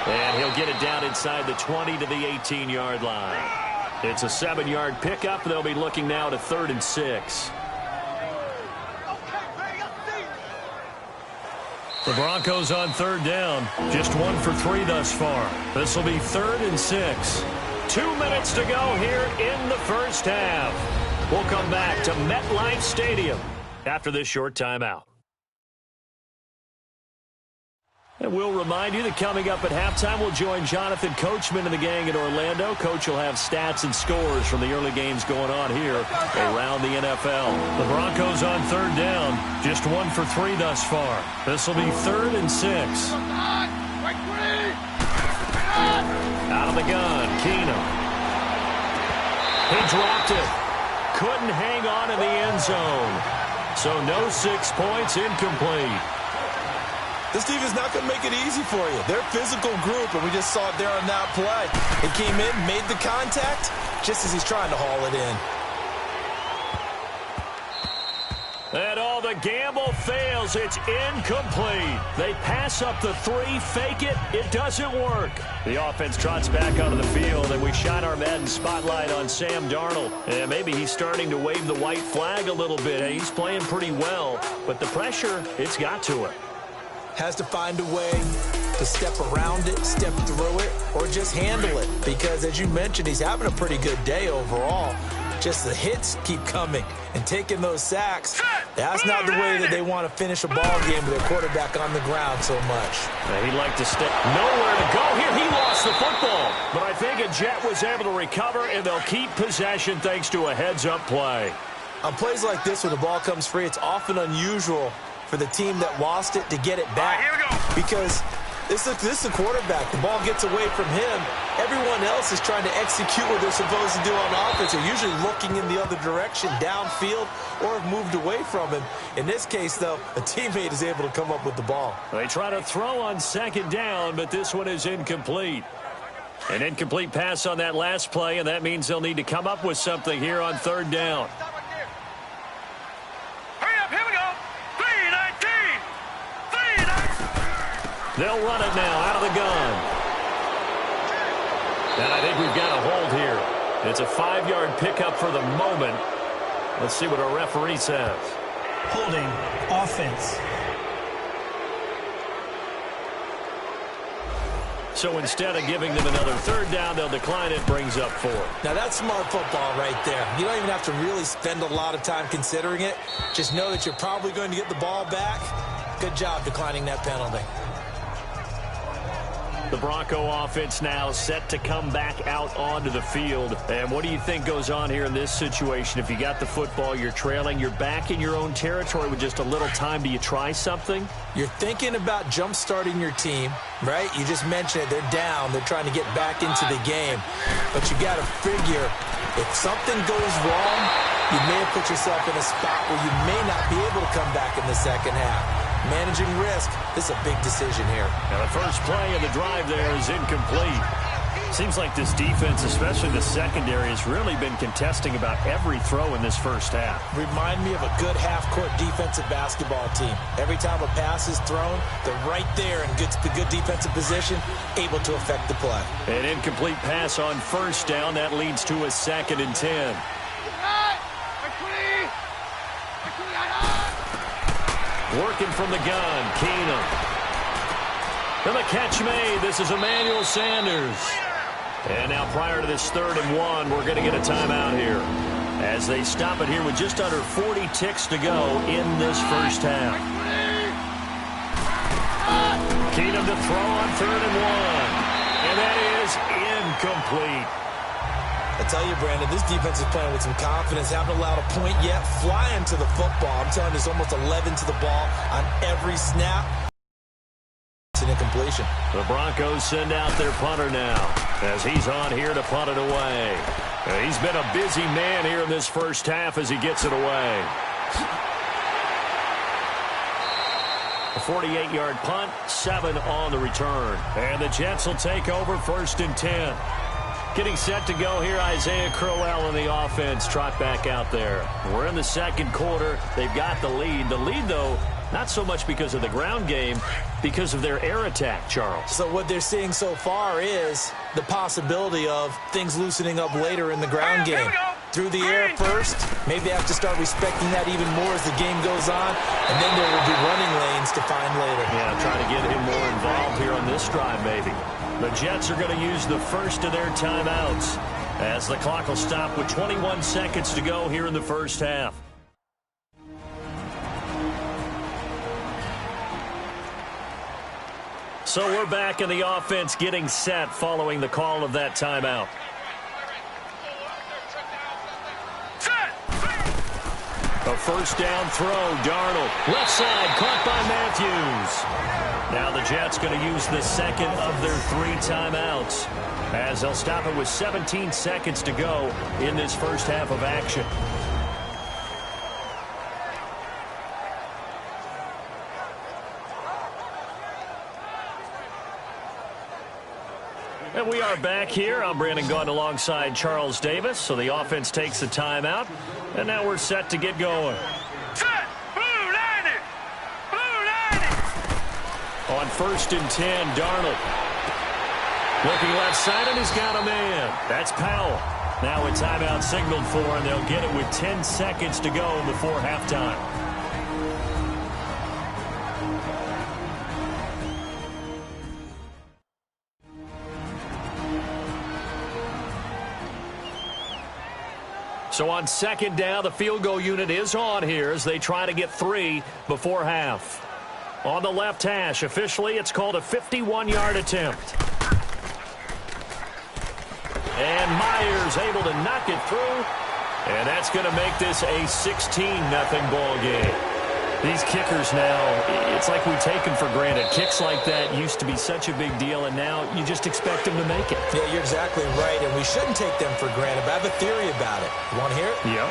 And he'll get it down inside the 20 to the 18-yard line. It's a 7-yard pickup. They'll be looking now to 3rd and 6. The Broncos on 3rd down. Just 1 for 3 thus far. This will be 3rd and 6. 2 minutes to go here in the first half. We'll come back to MetLife Stadium after this short timeout. And we'll remind you that coming up at halftime, we'll join Jonathan Coachman and the gang in Orlando. Coach will have stats and scores from the early games going on here around the NFL. The Broncos on 3rd down. Just 1 for 3 thus far. This will be 3rd and 6. Out of the gun, Keenum. He dropped it. Couldn't hang on in the end zone. So no 6 points, incomplete. This defense is not going to make it easy for you. They're a physical group, and we just saw it there on that play. He came in, made the contact, just as he's trying to haul it in. And all the gamble fails. It's incomplete. They pass up the 3, fake it. It doesn't work. The offense trots back onto the field, and we shine our Madden spotlight on Sam Darnold. And maybe he's starting to wave the white flag a little bit. He's playing pretty well, but the pressure, it's got to him. Has to find a way to step around it, step through it, or just handle it. Because, as you mentioned, he's having a pretty good day overall. Just the hits keep coming and taking those sacks. That's not the way that they want to finish a ball game with their quarterback on the ground so much. He'd like to step. Nowhere to go here. He lost the football. But I think a Jet was able to recover, and they'll keep possession thanks to a heads-up play. On plays like this where the ball comes free, it's often unusual for the team that lost it to get it back. Here we go. Because this is a quarterback. The ball gets away from him. Everyone else is trying to execute what they're supposed to do on offense. They're usually looking in the other direction, downfield, or have moved away from him. In this case, though, a teammate is able to come up with the ball. They try to throw on 2nd down, but this one is incomplete. An incomplete pass on that last play, and that means they'll need to come up with something here on 3rd down. They'll run it now out of the gun. And I think we've got a hold here. It's a 5-yard pickup for the moment. Let's see what our referee says. Holding, offense. So instead of giving them another 3rd down, they'll decline it, brings up 4. Now that's smart football right there. You don't even have to really spend a lot of time considering it. Just know that you're probably going to get the ball back. Good job declining that penalty. The Bronco offense now set to come back out onto the field. And what do you think goes on here in this situation? If you got the football, you're trailing, you're back in your own territory with just a little time. Do you try something? You're thinking about jump-starting your team, right? You just mentioned it. They're down. They're trying to get back into the game. But you got to figure, if something goes wrong, you may have put yourself in a spot where you may not be able to come back in the second half. Managing risk, this is a big decision here. Now the first play of the drive there is incomplete. Seems like this defense, especially the secondary, has really been contesting about every throw in this first half. Remind me of a good half-court defensive basketball team. Every time a pass is thrown, they're right there in good defensive position, able to affect the play. An incomplete pass on 1st down. That leads to a 2nd and 10. Working from the gun, Keenum. And the catch made. This is Emmanuel Sanders. And now prior to this 3rd and 1, we're going to get a timeout here as they stop it here with just under 40 ticks to go in this first half. Keenum to throw on 3rd and 1. And that is incomplete. I tell you, Brandon, this defense is playing with some confidence. Haven't allowed a point yet. Flying to the football. I'm telling you, there's almost 11 to the ball on every snap. It's an incompletion. The Broncos send out their punter now as he's on here to punt it away. He's been a busy man here in this first half as he gets it away. A 48-yard punt, 7 on the return. And the Jets will take over 1st and 10. Getting set to go here, Isaiah Crowell and the offense trot back out there. We're in the 2nd quarter. They've got the lead. The lead, though, Not so much because of the ground game, because of their air attack, Charles. So what they're seeing so far is the possibility of things loosening up later in the ground game. Through the air first, maybe they have to start respecting that even more as the game goes on, and then there will be running lanes to find later. Yeah, trying to get him more involved here on this drive, maybe. The Jets are going to use the first of their timeouts as the clock will stop with 21 seconds to go here in the first half. So we're back in the offense getting set following the call of that timeout. A first down throw, Darnold. Left side, caught by Matthews. Now the Jets going to use the second of their 3 timeouts as they'll stop it with 17 seconds to go in this first half of action. And we are back here. I'm Brandon Gaudin alongside Charles Davis. So the offense takes the timeout, and now we're set to get going. Set! Blue line! Blue line! On 1st and 10, Darnold. Looking left side, and he's got a man. That's Powell. Now a timeout signaled for, and they'll get it with 10 seconds to go before halftime. So on 2nd down, the field goal unit is on here as they try to get 3 before half. On the left hash, officially, it's called a 51-yard attempt. And Myers able to knock it through. And that's going to make this a 16-0 ball game. These kickers now, it's like we take them for granted. Kicks like that used to be such a big deal, and now you just expect them to make it. Yeah, you're exactly right, and we shouldn't take them for granted, but I have a theory about it. You want to hear it? Yeah.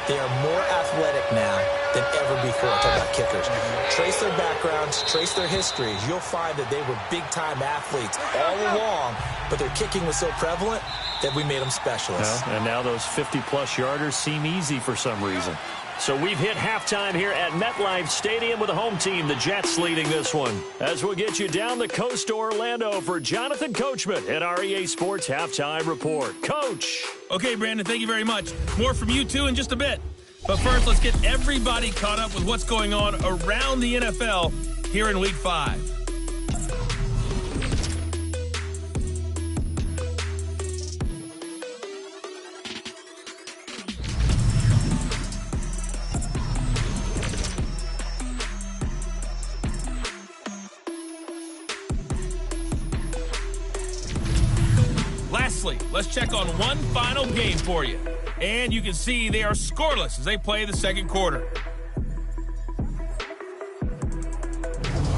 They are more athletic now than ever before. I'm talking about kickers. Trace their backgrounds, trace their histories. You'll find that they were big-time athletes all along, but their kicking was so prevalent that we made them specialists. And now those 50-plus yarders seem easy for some reason. So we've hit halftime here at MetLife Stadium with the home team, the Jets, leading this one. As we'll get you down the coast to Orlando for Jonathan Coachman at our EA Sports Halftime Report. Coach. Okay, Brandon, thank you very much. More from you, too, in just a bit. But first, let's get everybody caught up with what's going on around the NFL here in Week 5. Lastly, let's check on one final game for you. And you can see they are scoreless as they play the second quarter.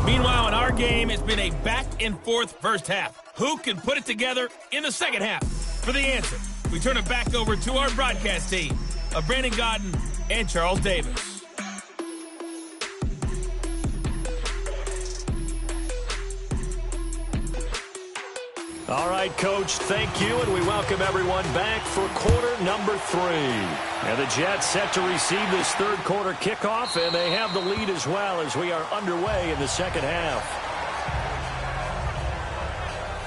Meanwhile, in our game, it's been a back-and-forth first half. Who can put it together in the second half? For the answer, we turn it back over to our broadcast team of Brandon Gaudin and Charles Davis. All right, Coach, thank you, and we welcome everyone back for quarter number 3. And the Jets set to receive this third quarter kickoff, and they have the lead as well as we are underway in the second half.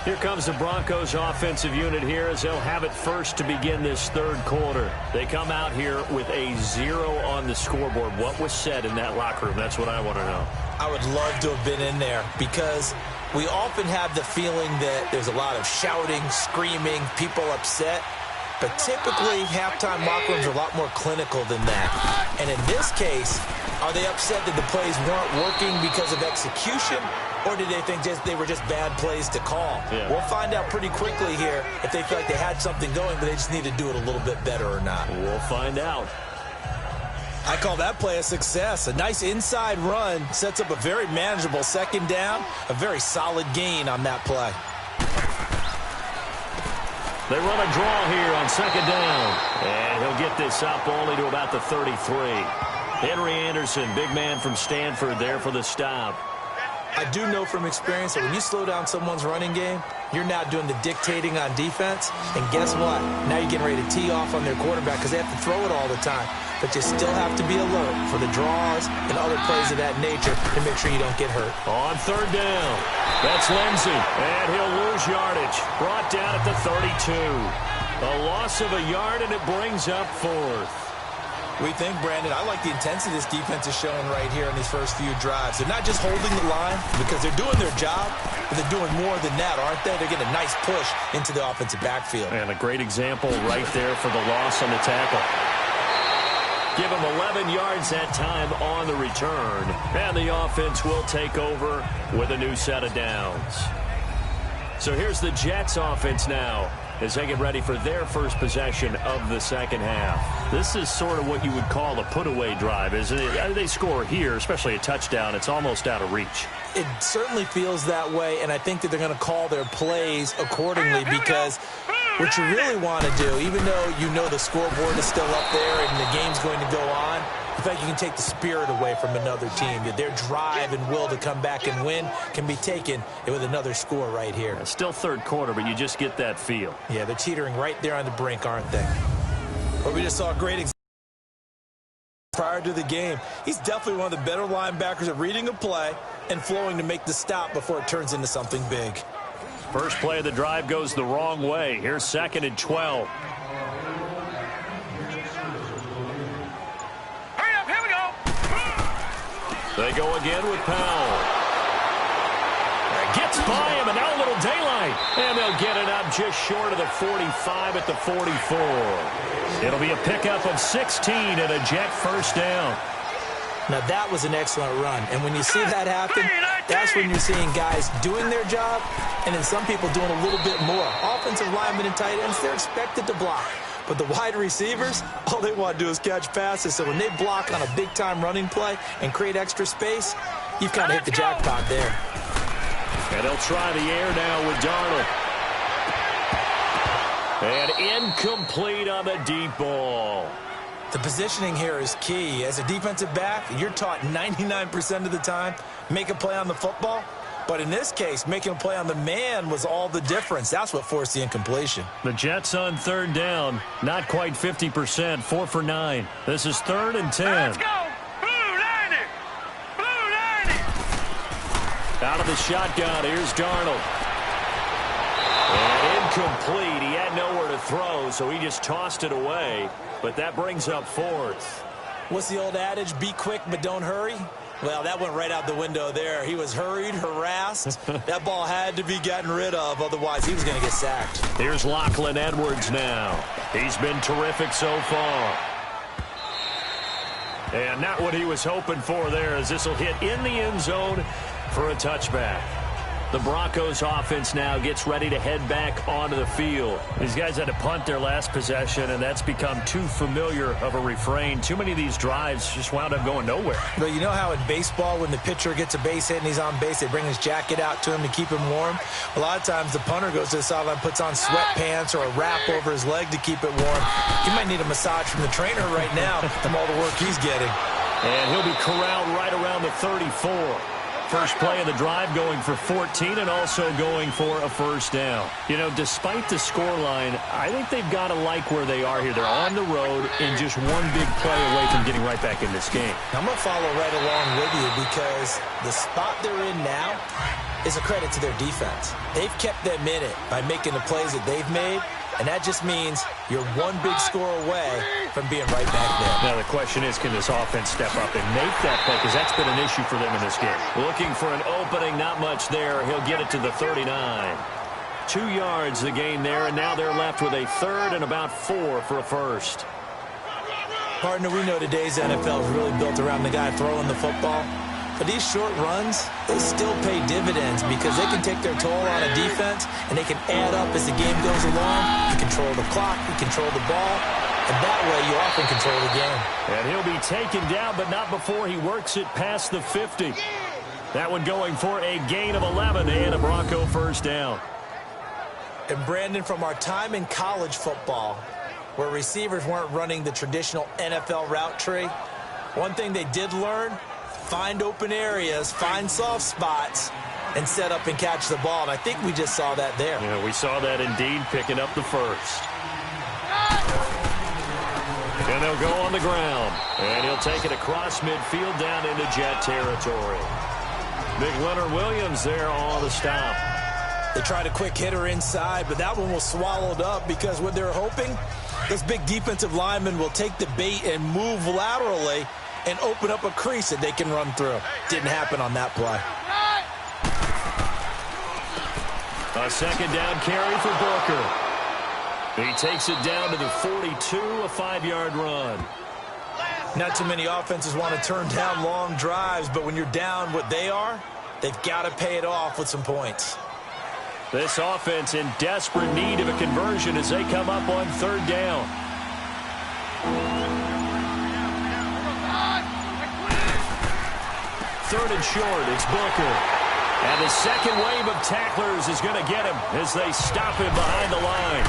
Here comes the Broncos offensive unit here as they'll have it first to begin this third quarter. They come out here with a 0 on the scoreboard. What was said in that locker room? That's what I want to know. I would love to have been in there because we often have the feeling that there's a lot of shouting, screaming, people upset. But typically, halftime locker rooms are a lot more clinical than that. And in this case, are they upset that the plays weren't working because of execution? Or did they think they were just bad plays to call? Yeah. We'll find out pretty quickly here if they feel like they had something going, but they just need to do it a little bit better or not. We'll find out. I call that play a success. A nice inside run sets up a very manageable second down, a very solid gain on that play. They run a draw here on second down, and he'll get this up only to about the 33. Henry Anderson, big man from Stanford, there for the stop. I do know from experience that when you slow down someone's running game, you're now doing the dictating on defense. And guess what? Now you're getting ready to tee off on their quarterback because they have to throw it all the time. But you still have to be alert for the draws and other plays of that nature to make sure you don't get hurt. On third down, that's Lindsey, and he'll lose yardage. Brought down at the 32. A loss of a yard, and it brings up fourth. We think, Brandon, I like the intensity this defense is showing right here in these first few drives. They're not just holding the line because they're doing their job, but they're doing more than that, aren't they? They're getting a nice push into the offensive backfield. And a great example right there for the loss on the tackle. Give him 11 yards that time on the return. And the offense will take over with a new set of downs. So here's the Jets offense now as they get ready for their first possession of the second half. This is sort of what you would call a put-away drive, isn't it? They score here, especially a touchdown. It's almost out of reach. It certainly feels that way, and I think that they're going to call their plays accordingly because what you really want to do, even though you know the scoreboard is still up there and the game's going to go on, in fact, you can take the spirit away from another team. Their drive and will to come back and win can be taken with another score right here. It's still third quarter, but you just get that feel. Yeah, they're teetering right there on the brink, aren't they? But we just saw a great example prior to the game. He's definitely one of the better linebackers at reading a play and flowing to make the stop before it turns into something big. First play of the drive goes the wrong way. Here's 2nd and 12. They go again with Powell. Gets by him, and now a little daylight. And they'll get it up just short of the 45 at the 44. It'll be a pickup of 16 and a Jet first down. Now, that was an excellent run. And when you see that happen, that's when you're seeing guys doing their job and then some people doing a little bit more. Offensive linemen and tight ends, they're expected to block. But the wide receivers, all they want to do is catch passes. So when they block on a big-time running play and create extra space, you've kind of hit the jackpot there. And they'll try the air now with Darnold. And incomplete on the deep ball. The positioning here is key. As a defensive back, you're taught 99% of the time, make a play on the football. But in this case, making a play on the man was all the difference. That's what forced the incompletion. The Jets on third down, not quite 50%, 4 for 9. This is 3rd and 10. Let's go! Blue line it! Blue line it! Out of the shotgun, here's Darnold. And incomplete. He had nowhere to throw, so he just tossed it away. But that brings up 4th. What's the old adage? Be quick, but don't hurry? Well, that went right out the window there. He was hurried, harassed. That ball had to be gotten rid of, otherwise he was going to get sacked. Here's Lachlan Edwards now. He's been terrific so far. And not what he was hoping for there, as this will hit in the end zone for a touchback. The Broncos offense now gets ready to head back onto the field. These guys had to punt their last possession, and that's become too familiar of a refrain. Too many of these drives just wound up going nowhere. But you know how in baseball, when the pitcher gets a base hit and he's on base, they bring his jacket out to him to keep him warm? A lot of times the punter goes to the sideline, puts on sweatpants or a wrap over his leg to keep it warm. He might need a massage from the trainer right now from all the work he's getting. And he'll be corralled right around the 34. First play of the drive going for 14 and also going for a first down. You know, despite the scoreline, I think they've got to like where they are here. They're on the road and just one big play away from getting right back in this game. I'm going to follow right along with you because the spot they're in now is a credit to their defense. They've kept them in it by making the plays that they've made, and that just means you're one big score away from being right back there. Now the question is, can this offense step up and make that play? Because that's been an issue for them in this game. Looking for an opening, not much there. He'll get it to the 39. 2 yards the gain there, and now they're left with a 3rd and about 4 for a first. Partner, we know today's NFL is really built around the guy throwing the football. But these short runs, they still pay dividends because they can take their toll on a defense and they can add up as the game goes along. You control the clock, you control the ball, and that way you often control the game. And he'll be taken down, but not before he works it past the 50. That one going for a gain of 11 and a Bronco first down. And Brandon, from our time in college football, where receivers weren't running the traditional NFL route tree, one thing they did learn, find open areas, find soft spots, and set up and catch the ball. And I think we just saw that there. Yeah, we saw that indeed, picking up the first. And they'll go on the ground. And he'll take it across midfield down into Jet territory. Big Leonard Williams there on the stop. They tried a quick hitter inside, but that one was swallowed up because what they're hoping, this big defensive lineman will take the bait and move laterally and open up a crease that they can run through. Didn't happen on that play. A second down carry for Booker. He takes it down to the 42, a 5-yard run. Not too many offenses want to turn down long drives, but when you're down what they are, they've got to pay it off with some points. This offense in desperate need of a conversion as they come up on third down. Third and short, it's Booker. And the second wave of tacklers is going to get him as they stop him behind the line.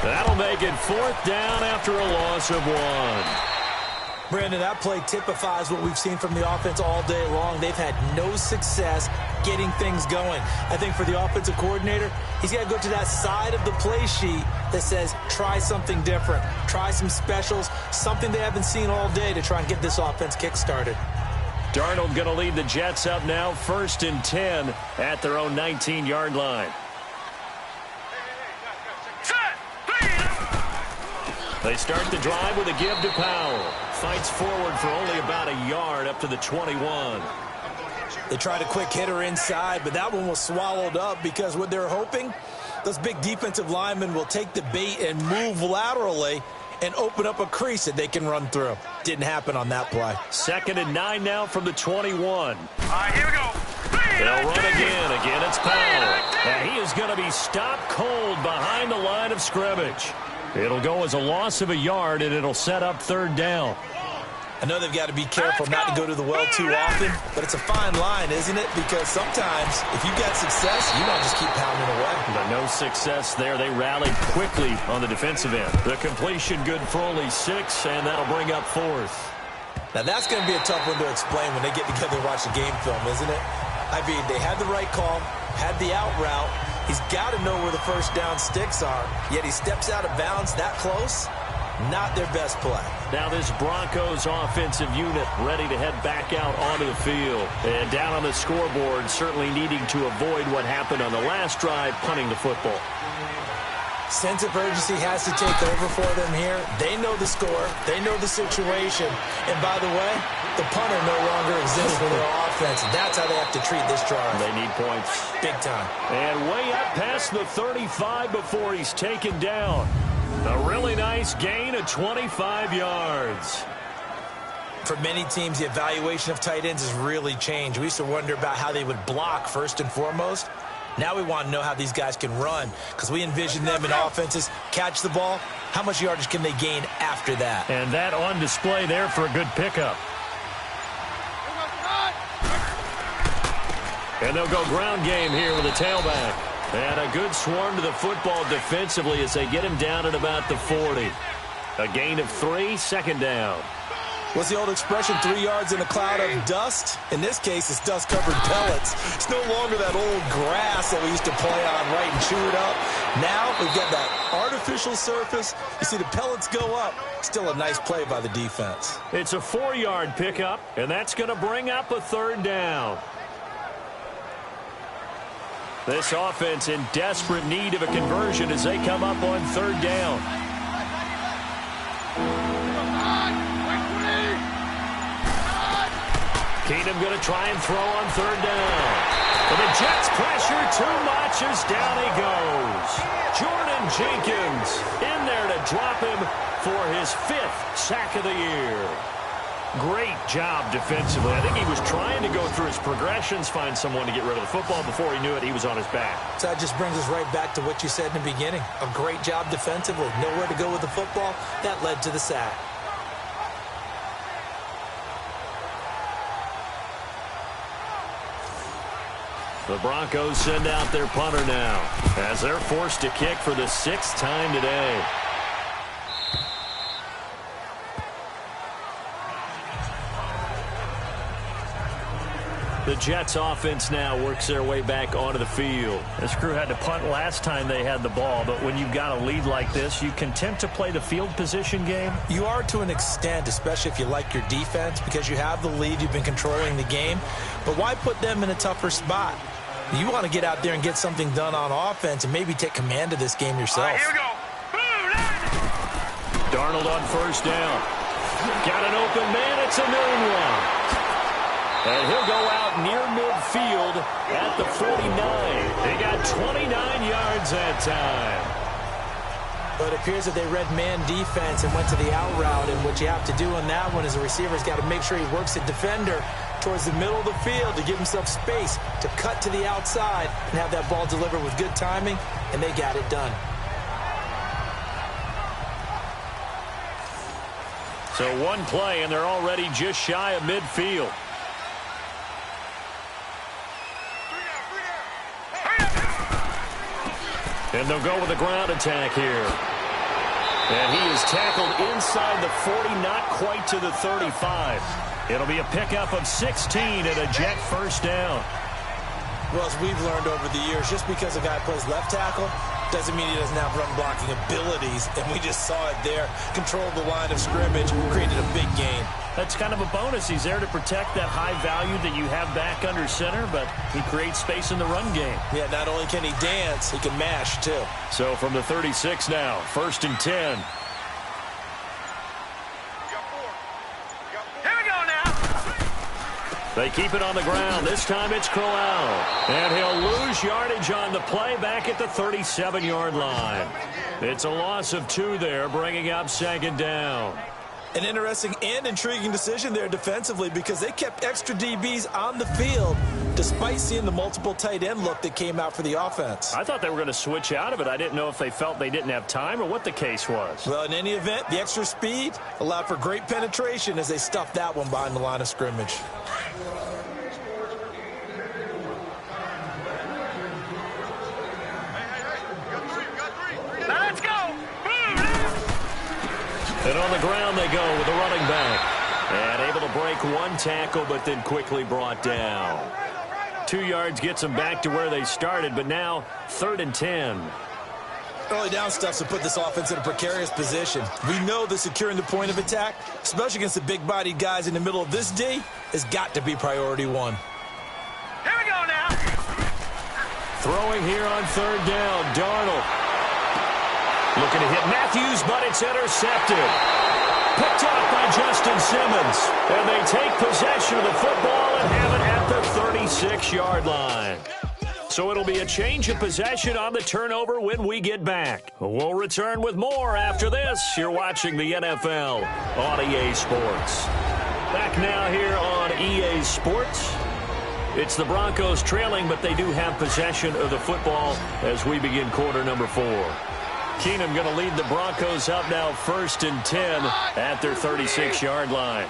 That'll make it fourth down after a loss of 1. Brandon, that play typifies what we've seen from the offense all day long. They've had no success getting things going. I think for the offensive coordinator, he's got to go to that side of the play sheet that says try something different, try some specials, something they haven't seen all day to try and get this offense kick-started. Darnold going to lead the Jets up now, 1st and 10 at their own 19-yard line. They start the drive with a give to Powell. Fights forward for only about a yard up to the 21. They tried a quick hitter inside, but that one was swallowed up because what they're hoping, those big defensive linemen will take the bait and move laterally and open up a crease that they can run through. Didn't happen on that play. 2nd and 9 now from the 21. All right, here we go. They'll run again. Again, it's Powell. And he is going to be stopped cold behind the line of scrimmage. It'll go as a loss of a yard, and it'll set up third down. I know they've got to be careful not to go to the well too often, but it's a fine line, isn't it? Because sometimes if you've got success, you don't just keep pounding away. But no success there. They rallied quickly on the defensive end. The completion good for only 6, and that'll bring up 4th. Now that's going to be a tough one to explain when they get together and watch the game film, isn't it? I mean, they had the right call, had the out route. He's got to know where the first down sticks are, yet he steps out of bounds that close. Not their best play. Now this Broncos offensive unit ready to head back out onto the field. And down on the scoreboard, certainly needing to avoid what happened on the last drive, punting the football. Sense of urgency has to take over for them here. They know the score. They know the situation. And by the way, the punter no longer exists for their offense. That's how they have to treat this drive. They need points. Big time. And way up past the 35 before he's taken down. A really nice gain of 25 yards. For many teams, the evaluation of tight ends has really changed. We used to wonder about how they would block first and foremost. Now we want to know how these guys can run because we envision them in offenses, catch the ball. How much yardage can they gain after that? And that on display there for a good pickup. And they'll go ground game here with a tailback. And a good swarm to the football defensively as they get him down at about the 40. A gain of 3, 2nd down. What's the old expression, 3 yards in a cloud of dust? In this case, it's dust-covered pellets. It's no longer that old grass that we used to play on, right, and chew it up. Now we've got that artificial surface. You see the pellets go up. Still a nice play by the defense. It's a 4-yard pickup, and that's going to bring up a 3rd down. This offense in desperate need of a conversion as they come up on 3rd down. Keenum going to try and throw on 3rd down. But the Jets pressure too much as down he goes. Jordan Jenkins in there to drop him for his 5th sack of the year. Great job defensively. I think he was trying to go through his progressions, find someone to get rid of the football. Before he knew it, he was on his back. So that just brings us right back to what you said in the beginning. A great job defensively. Nowhere to go with the football. That led to the sack. The Broncos send out their punter now as they're forced to kick for the 6th time today. The Jets offense now works their way back onto the field. This crew had to punt last time they had the ball, but when you've got a lead like this, you content to play the field position game? You are to an extent, especially if you like your defense, because you have the lead, you've been controlling the game. But why put them in a tougher spot? You want to get out there and get something done on offense and maybe take command of this game yourself. All right, here we go. Darnold on first down. Got an open man. It's a noon one. And he'll go out near midfield at the 49. They got 29 yards that time. But it appears that they read man defense and went to the out route. And what you have to do on that one is the receiver's got to make sure he works the defender towards the middle of the field to give himself space to cut to the outside and have that ball delivered with good timing, and they got it done. So one play, and they're already just shy of midfield. And they'll go with a ground attack here. And he is tackled inside the 40, not quite to the 35. It'll be a pickup of 16 and a Jet first down. Well, as we've learned over the years, just because a guy plays left tackle doesn't mean he doesn't have run-blocking abilities, and we just saw it there. Controlled the line of scrimmage, created a big gain. That's kind of a bonus. He's there to protect that high value that you have back under center, but he creates space in the run game. Yeah, not only can he dance, he can mash, too. So from the 36 now, 1st and 10. They keep it on the ground. This time it's Crowell. And he'll lose yardage on the play back at the 37-yard line. It's a loss of 2 there, bringing up 2nd down. An interesting and intriguing decision there defensively because they kept extra DBs on the field despite seeing the multiple tight end look that came out for the offense. I thought they were going to switch out of it. I didn't know if they felt they didn't have time or what the case was. Well, in any event, the extra speed allowed for great penetration as they stuffed that one behind the line of scrimmage. And on the ground they go with the running back. And able to break 1 tackle, but then quickly brought down. 2 yards gets them back to where they started, but now 3rd and 10. Early down stuffs to put this offense in a precarious position. We know that securing the point of attack, especially against the big-bodied guys in the middle of this D, has got to be priority 1. Here we go now. Throwing here on 3rd down, Darnold. Looking to hit Matthews, but it's intercepted. Picked off by Justin Simmons. And they take possession of the football and have it at the 36-yard line. So it'll be a change of possession on the turnover when we get back. We'll return with more after this. You're watching the NFL on EA Sports. Back now here on EA Sports. It's the Broncos trailing, but they do have possession of the football as we begin quarter number 4. Keenum going to lead the Broncos up now 1st and 10 at their 36-yard line.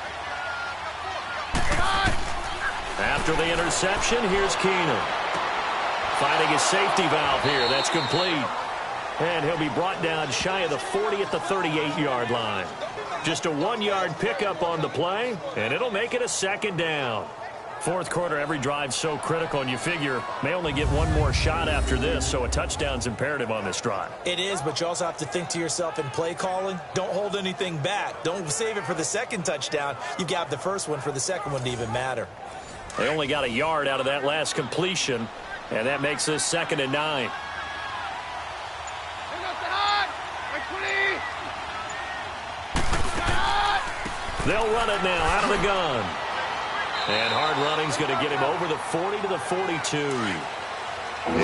After the interception, here's Keenum. Finding his safety valve here. That's complete. And he'll be brought down shy of the 40 at the 38-yard line. Just a 1-yard pickup on the play, and it'll make it a 2nd down. 4th quarter, every drive's so critical, and you figure may only get 1 more shot after this, so a touchdown's imperative on this drive. It is, but you also have to think to yourself in play calling, don't hold anything back. Don't save it for the 2nd touchdown. You've got the 1st one for the 2nd one to even matter. They only got a yard out of that last completion, and that makes this 2nd and 9. They'll run it now out of the gun. And hard running's going to get him over the 40 to the 42.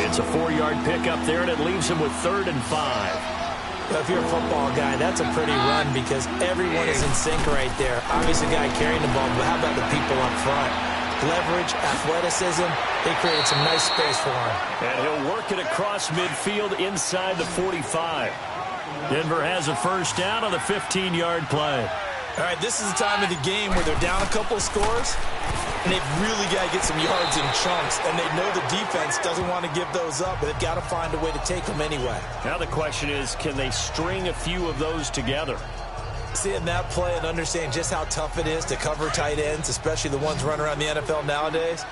It's a 4-yard pickup there, and it leaves him with 3rd and 5. Well, if you're a football guy, that's a pretty run because everyone is in sync right there. Obviously, the guy carrying the ball, but how about the people up front? Leverage, athleticism, they created some nice space for him. And he'll work it across midfield inside the 45. Denver has a 1st down on the 15-yard play. All right, this is the time of the game where they're down a couple of scores, and they've really got to get some yards in chunks, and they know the defense doesn't want to give those up, but they've got to find a way to take them anyway. Now the question is, can they string a few of those together? Seeing that play and understanding just how tough it is to cover tight ends, especially the ones running around the NFL nowadays,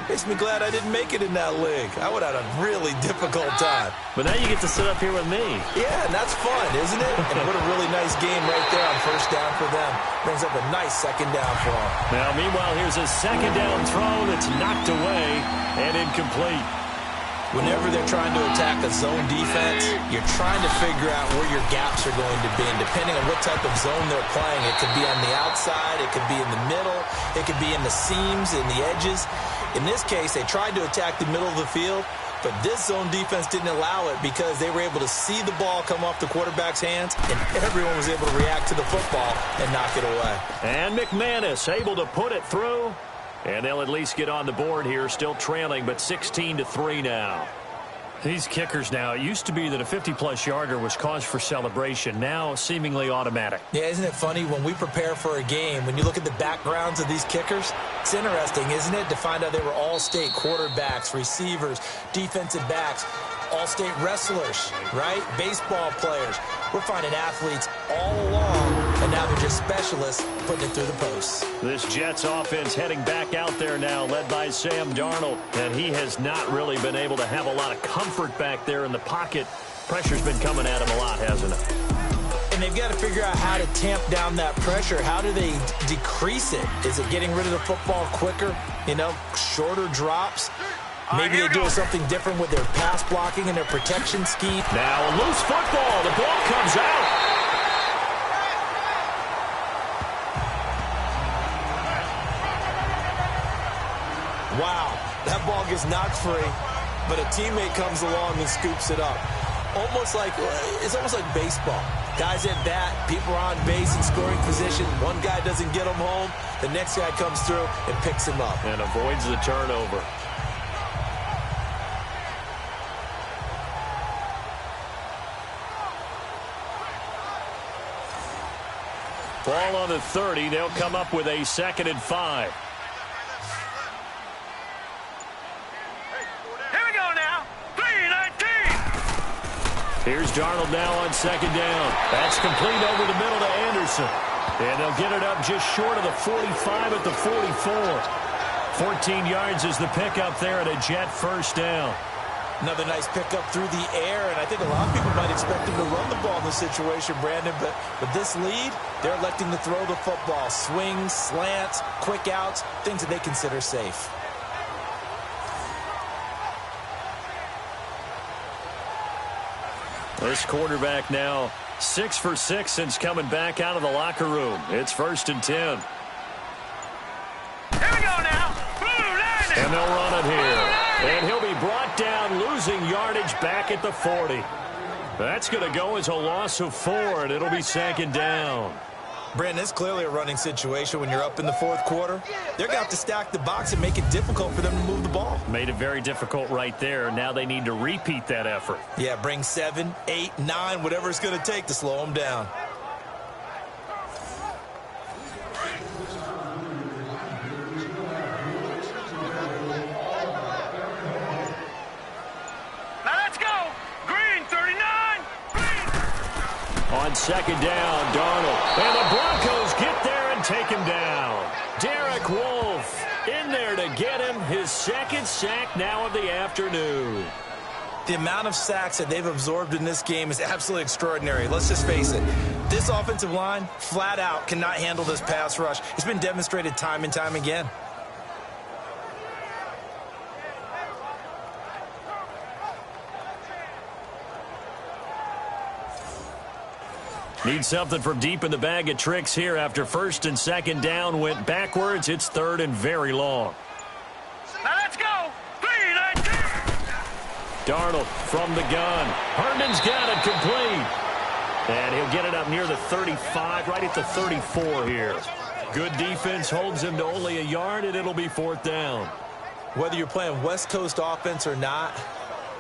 Makes me glad I didn't make it in that league. I would have had a really difficult time. But now you get to sit up here with me. Yeah, and that's fun, isn't it? And what a really nice game right there on first down for them. Brings up a nice second down for them. Now, meanwhile, here's a second down throw that's knocked away and incomplete. Whenever they're trying to attack a zone defense, you're trying to figure out where your gaps are going to be. And depending on what type of zone they're playing, it could be on the outside, it could be in the middle, it could be in the seams, in the edges. In this case, they tried to attack the middle of the field, but this zone defense didn't allow it because they were able to see the ball come off the quarterback's hands, and everyone was able to react to the football and knock it away. And McManus able to put it through. And they'll at least get on the board here, still trailing, but 16-3 now. These kickers now, it used to be that a 50-plus yarder was cause for celebration. Now, seemingly automatic. Yeah, isn't it funny when we prepare for a game, when you look at the backgrounds of these kickers, it's interesting, isn't it, to find out they were all-state quarterbacks, receivers, defensive backs, all-state wrestlers, right? Baseball players. We're finding athletes all along, and now they're just specialists putting it through the posts. This Jets offense heading back out there now, led by Sam Darnold, and he has not really been able to have a lot of comfort back there in the pocket. Pressure's been coming at him a lot, hasn't it? And they've got to figure out how to tamp down that pressure. How do they decrease it? Is it getting rid of the football quicker? You know, shorter drops? Maybe they're doing something different with their pass blocking and their protection scheme. Now a loose football. The ball comes out. Wow, that ball gets knocked free, but a teammate comes along and scoops it up. It's almost like baseball. Guys at bat, people are on base in scoring position. One guy doesn't get him home. The next guy comes through and picks him up. And avoids the turnover. Ball on the 30. They'll come up with a 2nd and 5. Here we go now. 3-19. Here's Darnold now on 2nd down. That's complete over the middle to Anderson. And they'll get it up just short of the 45 at the 44. 14 yards is the pickup there at a Jet first down. Another nice pickup through the air, and I think a lot of people might expect them to run the ball in this situation, Brandon, but with this lead, they're electing to throw the football. Swings, slants, quick outs, things that they consider safe. This quarterback now 6 for 6 since coming back out of the locker room. It's 1st and 10. Here we go now. And they'll run it here. And he'll be brought down, losing yardage back at the 40. That's going to go as a loss of 4, and it'll be 2nd down. Brandon, it's clearly a running situation when you're up in the 4th quarter. They're going to have to stack the box and make it difficult for them to move the ball. Made it very difficult right there. Now they need to repeat that effort. Yeah, bring 7, 8, 9, whatever it's going to take to slow them down. On 2nd down, Darnold. And the Broncos get there and take him down. Derek Wolfe in there to get him his 2nd sack now of the afternoon. The amount of sacks that they've absorbed in this game is absolutely extraordinary. Let's just face it. This offensive line, flat out, cannot handle this pass rush. It's been demonstrated time and time again. Need something from deep in the bag of tricks here after 1st and 2nd down went backwards. It's 3rd and very long. Now let's go. 3-19. Darnold from the gun. Herndon's got it complete. And he'll get it up near the 35, right at the 34 here. Good defense holds him to only a yard, and it'll be 4th down. Whether you're playing West Coast offense or not,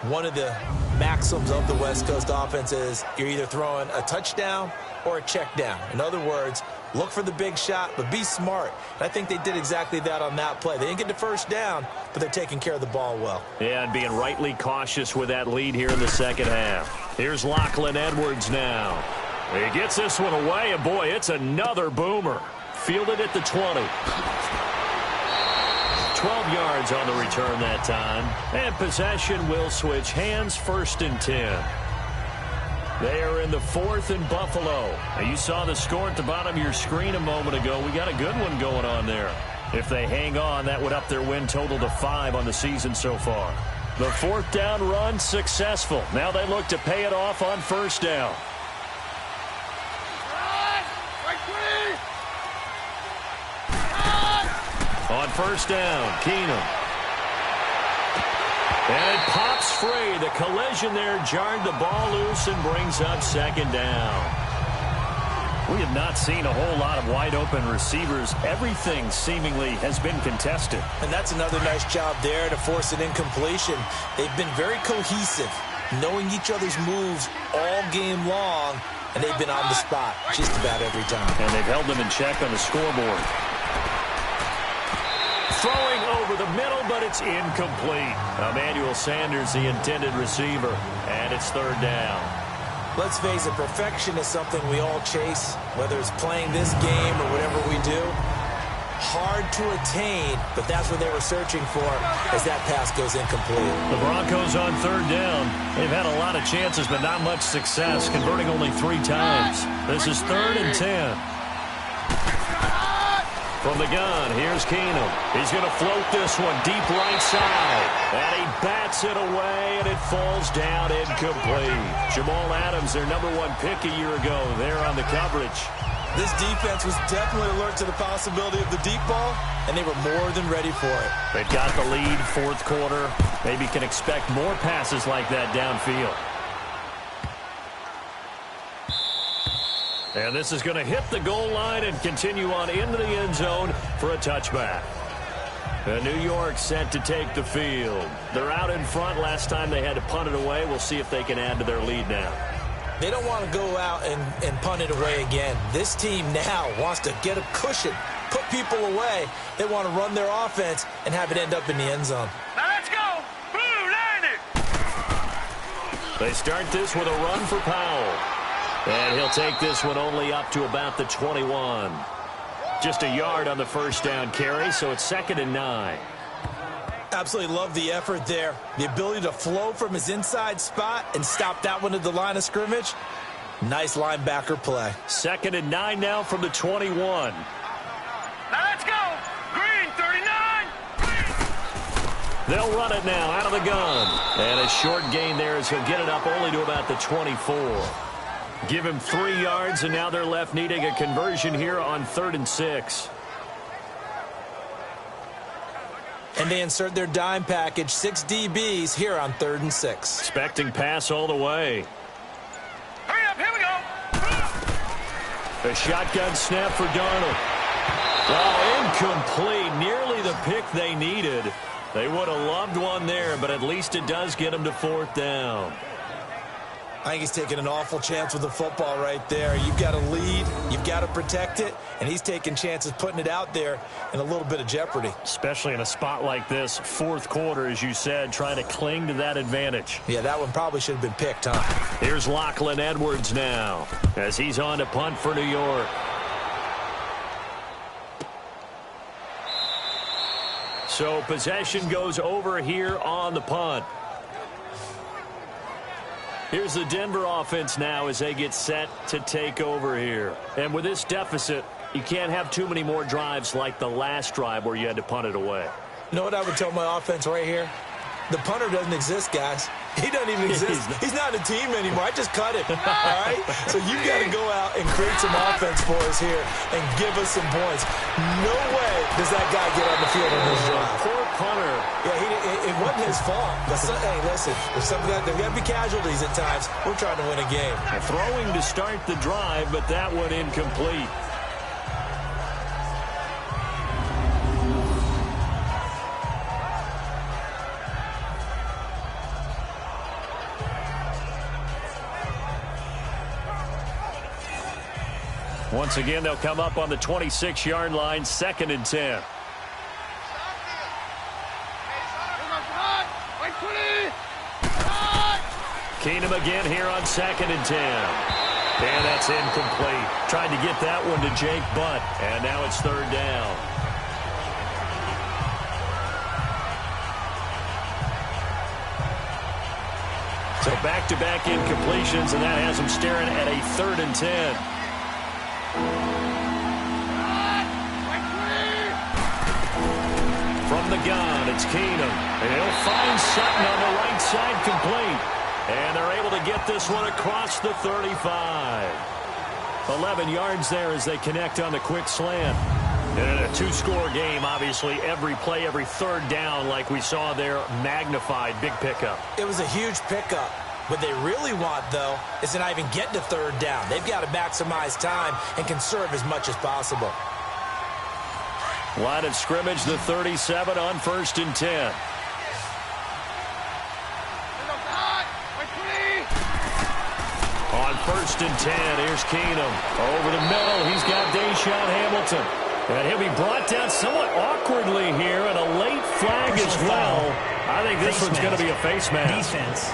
one of the maxims of the West Coast offense is you're either throwing a touchdown or a check down. In other words, look for the big shot, but be smart. And I think they did exactly that on that play. They didn't get the first down, but they're taking care of the ball well. Yeah, and being rightly cautious with that lead here in the 2nd half. Here's Lachlan Edwards now. He gets this one away, and boy, it's another boomer. Fielded at the 20. 12 yards on the return that time. And possession will switch hands, 1st and 10. They are in the 4th and Buffalo. Now, you saw the score at the bottom of your screen a moment ago. We got a good one going on there. If they hang on, that would up their win total to 5 on the season so far. The 4th down run successful. Now they look to pay it off on 1st down. On 1st down, Keenum. And it pops free. The collision there jarred the ball loose and brings up 2nd down. We have not seen a whole lot of wide-open receivers. Everything seemingly has been contested. And that's another nice job there to force an incompletion. They've been very cohesive, knowing each other's moves all game long, and they've been on the spot just about every time. And they've held them in check on the scoreboard. Throwing over the middle, but it's incomplete. Emmanuel Sanders, the intended receiver, and it's 3rd down. Let's face it, perfection is something we all chase, whether it's playing this game or whatever we do. Hard to attain, but that's what they were searching for as that pass goes incomplete. The Broncos on 3rd down. They've had a lot of chances, but not much success, converting only 3 times. This is 3rd and 10. From the gun, here's Keenum. He's going to float this one deep right side. And he bats it away, and it falls down incomplete. Jamal Adams, their #1 pick a year ago, there on the coverage. This defense was definitely alert to the possibility of the deep ball, and they were more than ready for it. They've got the lead, 4th quarter. Maybe can expect more passes like that downfield. And this is going to hit the goal line and continue on into the end zone for a touchback. And New York set to take the field. They're out in front. Last time they had to punt it away. We'll see if they can add to their lead now. They don't want to go out and punt it away again. This team now wants to get a cushion, put people away. They want to run their offense and have it end up in the end zone. Now let's go. Blue Liner. They start this with a run for Powell. And he'll take this one only up to about the 21. Just a yard on the 1st down carry, so it's 2nd and 9. Absolutely love the effort there. The ability to flow from his inside spot and stop that one at the line of scrimmage. Nice linebacker play. 2nd and 9 now from the 21. Now let's go. Green 39. They'll run it now out of the gun. And a short gain there as he'll get it up only to about the 24. Give him 3 yards, and now they're left needing a conversion here on 3rd and 6. And they insert their dime package, 6 DBs here on 3rd and 6. Expecting pass all the way. Hurry up, here we go. A shotgun snap for Darnold. Oh, incomplete. Nearly the pick they needed. They would have loved one there, but at least it does get them to 4th down. I think he's taking an awful chance with the football right there. You've got to lead, you've got to protect it, and he's taking chances putting it out there in a little bit of jeopardy. Especially in a spot like this, 4th quarter, as you said, trying to cling to that advantage. Yeah, that one probably should have been picked, huh? Here's Lachlan Edwards now as he's on to punt for New York. So possession goes over here on the punt. Here's the Denver offense now as they get set to take over here. And with this deficit, you can't have too many more drives like the last drive where you had to punt it away. You know what I would tell my offense right here? The punter doesn't exist, guys. He doesn't even exist. He's not a team anymore. I just cut him. All right? So you've got to go out and create some offense for us here and give us some points. No way does that guy get on the field on this drive. Poor punter. Yeah, it wasn't his fault. But hey, listen, there's got to be casualties at times. We're trying to win a game. Throwing to start the drive, but that one incomplete. Once again, they'll come up on the 26-yard line, 2nd and 10. Keenum again here on 2nd and 10. And that's incomplete. Tried to get that one to Jake Butt, and now it's 3rd down. So back-to-back incompletions, and that has him staring at a 3rd and 10. From the gun, it's Keenum. And he'll find Sutton on the right side complete. And they're able to get this one across the 35. 11 yards there as they connect on the quick slant. And in a 2-score game, obviously, every play, every 3rd down, like we saw there, magnified. Big pickup. It was a huge pickup. What they really want, though, is to not even get to 3rd down. They've got to maximize time and conserve as much as possible. Line of scrimmage, the 37 on 1st and 10. On 1st and 10, here's Keenum. Over the middle, he's got Deshaun Hamilton. And he'll be brought down somewhat awkwardly here, and a late flag as well. I think this one's going to be a face mask. Defense.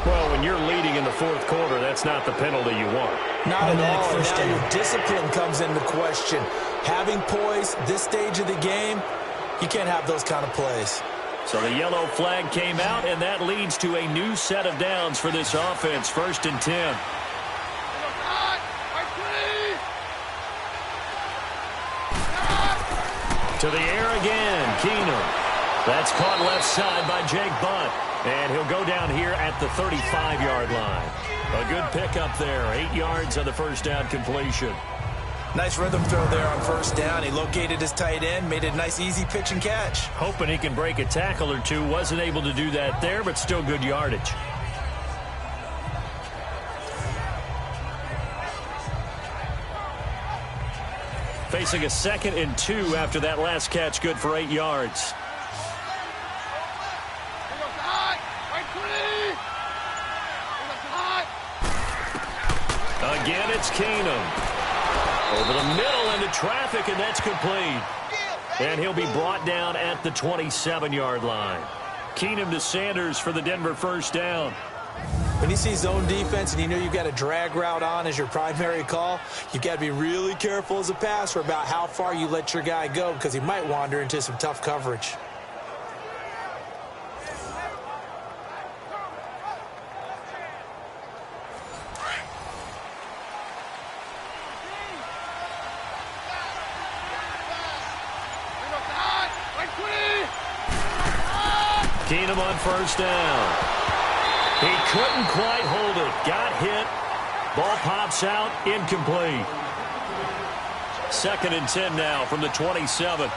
Well, when you're leading in the 4th quarter, that's not the penalty you want. Not at all. Now your discipline comes into question. Having poise this stage of the game, you can't have those kind of plays. So the yellow flag came out, and that leads to a new set of downs for this offense. 1st and 10. To the air again, Keenum. That's caught left side by Jake Butt. And he'll go down here at the 35-yard line. A good pickup there. 8 yards on the 1st down completion. Nice rhythm throw there on 1st down. He located his tight end, made it a nice, easy pitch and catch. Hoping he can break a tackle or two. Wasn't able to do that there, but still good yardage. Facing a 2nd and 2 after that last catch, good for 8 yards. Again, it's Keenum. Over the middle into traffic, and that's complete. And he'll be brought down at the 27-yard line. Keenum to Sanders for the Denver 1st down. When you see zone defense and you know you've got a drag route on as your primary call, you've got to be really careful as a passer about how far you let your guy go because he might wander into some tough coverage. Keenum on 1st down. He couldn't quite hold it. Got hit. Ball pops out. Incomplete. 2nd and 10 now from the 27.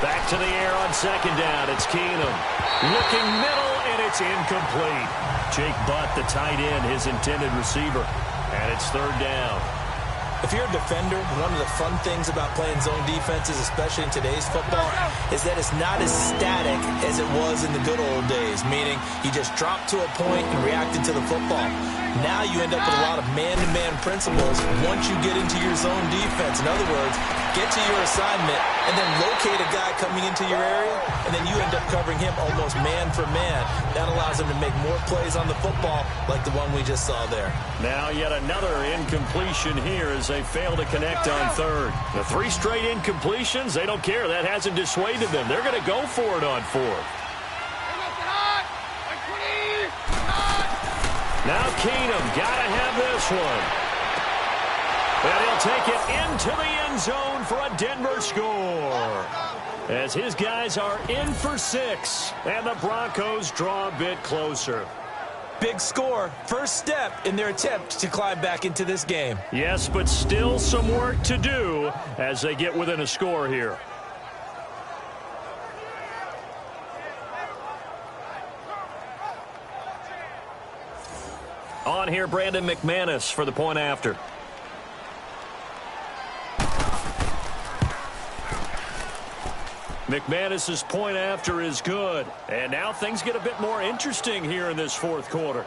Back to the air on 2nd down. It's Keenum. Looking middle, and it's incomplete. Jake Butt, the tight end, his intended receiver. And it's 3rd down. If you're a defender, one of the fun things about playing zone defenses, especially in today's football, is that it's not as static as it was in the good old days, meaning you just drop to a point and react into the football. Now you end up with a lot of man-to-man principles once you get into your zone defense. In other words, get to your assignment and then locate a guy coming into your area, and then you end up covering him almost man for man. That allows him to make more plays on the football like the one we just saw there. Now yet another incompletion here as they fail to connect on 3rd. The 3 straight incompletions, they don't care. That hasn't dissuaded them. They're going to go for it on 4th. Now Keenum, got to have this one. And he'll take it into the end zone for a Denver score. As his guys are in for 6, and the Broncos draw a bit closer. Big score, first step in their attempt to climb back into this game. Yes, but still some work to do as they get within a score here. On here, Brandon McManus for the point after. McManus's point after is good. And now things get a bit more interesting here in this 4th quarter.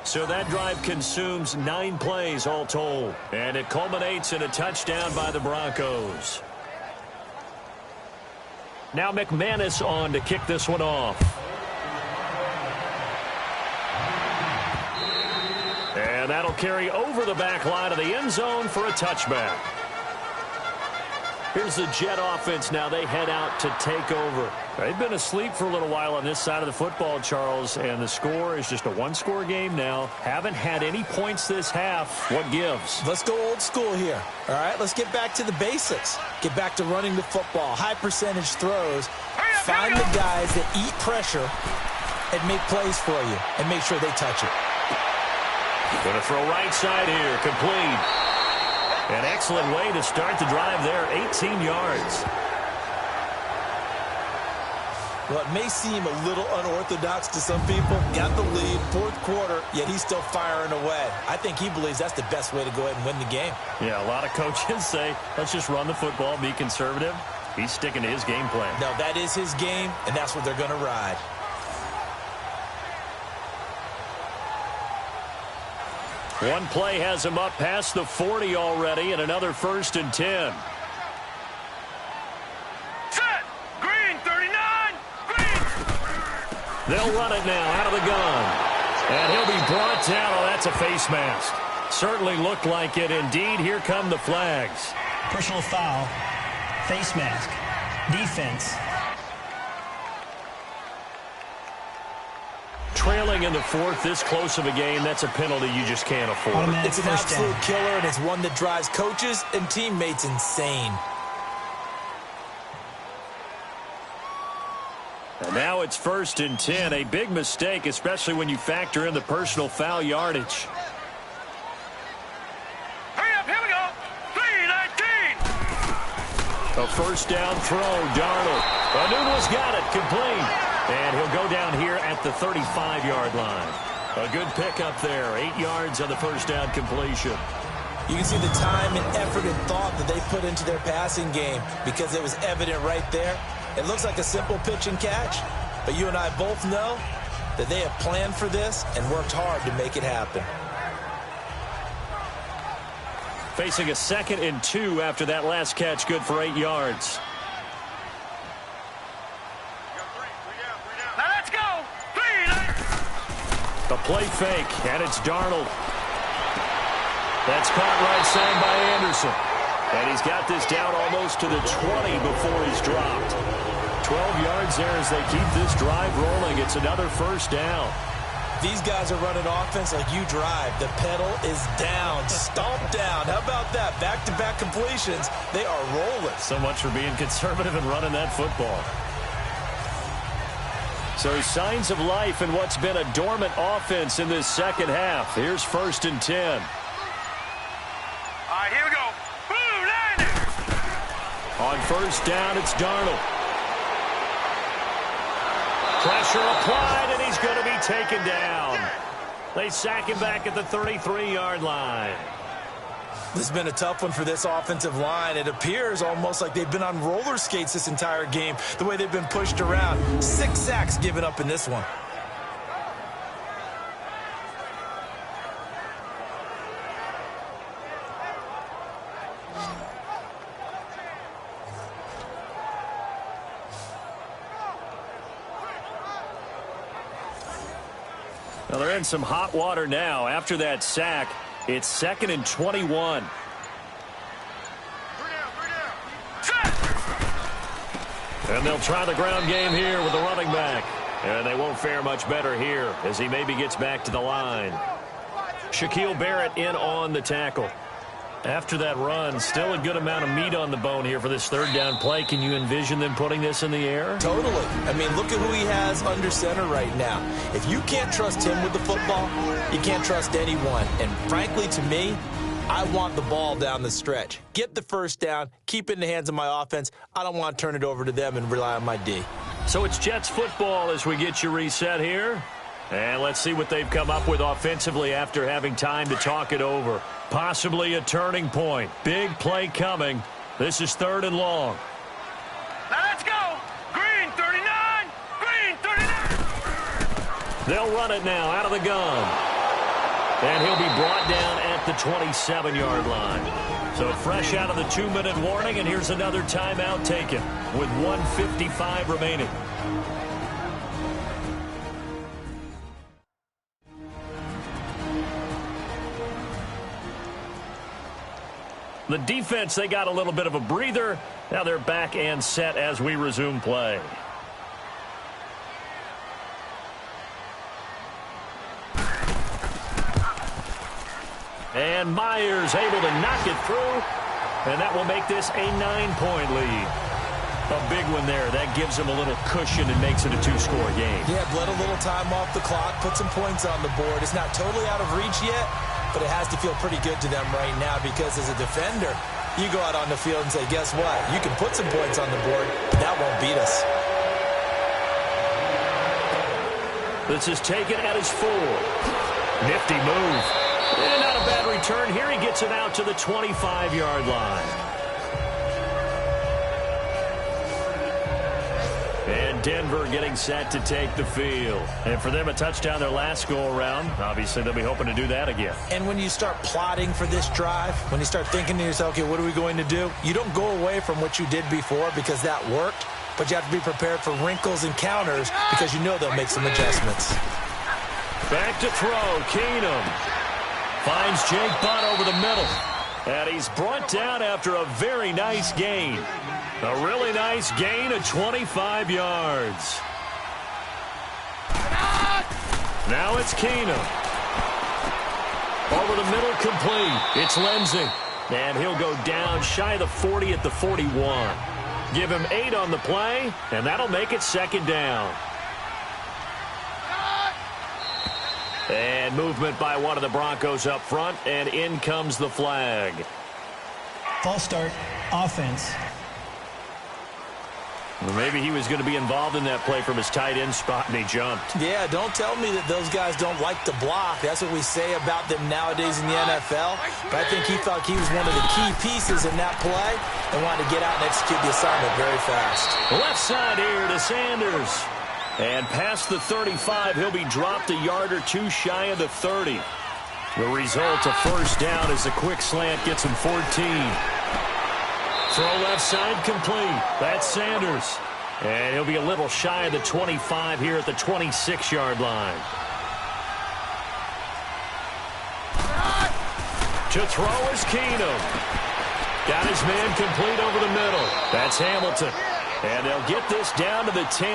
So that drive consumes 9 plays all told. And it culminates in a touchdown by the Broncos. Now McManus on to kick this one off. And that'll carry over the back line of the end zone for a touchback. Here's the Jet offense now. They head out to take over. They've been asleep for a little while on this side of the football, Charles, and the score is just a one-score game now. Haven't had any points this half. What gives? Let's go old school here. All right, let's get back to the basics. Get back to running the football, high percentage throws. Find the guys that eat pressure and make plays for you and make sure they touch it. Going to throw right side here, complete. An excellent way to start the drive there, 18 yards. Well, it may seem a little unorthodox to some people. Got the lead, fourth quarter, yet he's still firing away. I think he believes that's the best way to go ahead and win the game. Yeah, a lot of coaches say, let's just run the football, be conservative. He's sticking to his game plan. No, that is his game, and that's what they're going to ride. One play has him up past the 40 already, and another 1st and 10. Set! Green, 39! Green! They'll run it now out of the gun. And he'll be brought down. Oh, that's a face mask. Certainly looked like it. Indeed, here come the flags. Personal foul. Face mask. Defense. Trailing in the 4th, this close of a game, that's a penalty you just can't afford. Automatic It's an absolute killer, and it's one that drives coaches and teammates insane. And now it's 1st and 10. A big mistake, especially when you factor in the personal foul yardage. Hurry up, here we go! 3-19! A 1st down throw, Darnold. Anuno's got it, complete. And he'll go down here at the 35-yard line. A good pickup there, 8 yards on the 1st down completion. You can see the time and effort and thought that they put into their passing game because it was evident right there. It looks like a simple pitch and catch, but you and I both know that they have planned for this and worked hard to make it happen. Facing a 2nd and 2 after that last catch, good for 8 yards. Now let's go! 3-19! A play fake, and it's Darnold. That's caught right side by Anderson. And he's got this down almost to the 20 before he's dropped. 12 yards there as they keep this drive rolling. It's another 1st down. These guys are running offense like you drive. The pedal is down, stomped down. How about that? Back-to-back completions. They are rolling. So much for being conservative and running that football. So signs of life in what's been a dormant offense in this second half. Here's 1st and 10. All right, here we go. Blue line! On 1st down, it's Darnold. Pressure applied, and he's going to be taken down. They sack him back at the 33-yard line. This has been a tough one for this offensive line. It appears almost like they've been on roller skates this entire game, the way they've been pushed around. 6 sacks given up in this one. Well, they're in some hot water now. After that sack, it's 2nd and 21. And they'll try the ground game here with the running back. And they won't fare much better here as he maybe gets back to the line. Shaquille Barrett in on the tackle. After that run, still a good amount of meat on the bone here for this 3rd down play. Can you envision them putting this in the air? Totally. I mean, look at who he has under center right now. If you can't trust him with the football, you can't trust anyone. And frankly, to me, I want the ball down the stretch. Get the 1st down, keep it in the hands of my offense. I don't want to turn it over to them and rely on my D. So it's Jets football as we get you reset here. And let's see what they've come up with offensively after having time to talk it over. Possibly a turning point. Big play coming. This is 3rd and long. Now let's go! Green, 39! Green, 39! They'll run it now out of the gun. And he'll be brought down at the 27-yard line. So fresh out of the 2-minute warning, and here's another timeout taken with 1:55 remaining. The defense, they got a little bit of a breather Now they're back and set as we resume play. And Myers able to knock it through, and that will make this a 9-point lead. A big one there. That gives them a little cushion and makes it a 2-score game. Yeah, bled a little time off the clock, put some points on the board. It's not totally out of reach yet, but it has to feel pretty good to them right now because as a defender, you go out on the field and say, guess what? You can put some points on the board, but that won't beat us. This is taken at his 4. Nifty move. And not a bad return. Here he gets it out to the 25-yard line. And Denver getting set to take the field. And for them, a touchdown their last go-around. Obviously, they'll be hoping to do that again. And when you start plotting for this drive, when you start thinking to yourself, okay, what are we going to do? You don't go away from what you did before because that worked, but you have to be prepared for wrinkles and counters because you know they'll make some adjustments. Back to throw. Keenum finds Jake Butt over the middle. And he's brought down after a very nice gain. A really nice gain of 25 yards. Now it's Keenum. Over the middle, complete. It's Lindsey. And he'll go down shy of the 40 at the 41. Give him 8 on the play, and that'll make it 2nd down. And movement by one of the Broncos up front, and in comes the flag. False start, offense. Well, maybe he was going to be involved in that play from his tight end spot, and he jumped. Yeah, don't tell me that those guys don't like to block. That's what we say about them nowadays in the NFL. But I think he thought he was one of the key pieces in that play and wanted to get out and execute the assignment very fast. Left side here to Sanders. And past the 35, he'll be dropped a yard or 2 shy of the 30. The result, a first down as a quick slant gets him 14. Throw left side complete. That's Sanders. And he'll be a little shy of the 25 here at the 26-yard line. To throw is Keenum. Got his man complete over the middle. That's Hamilton. And they'll get this down to the 10.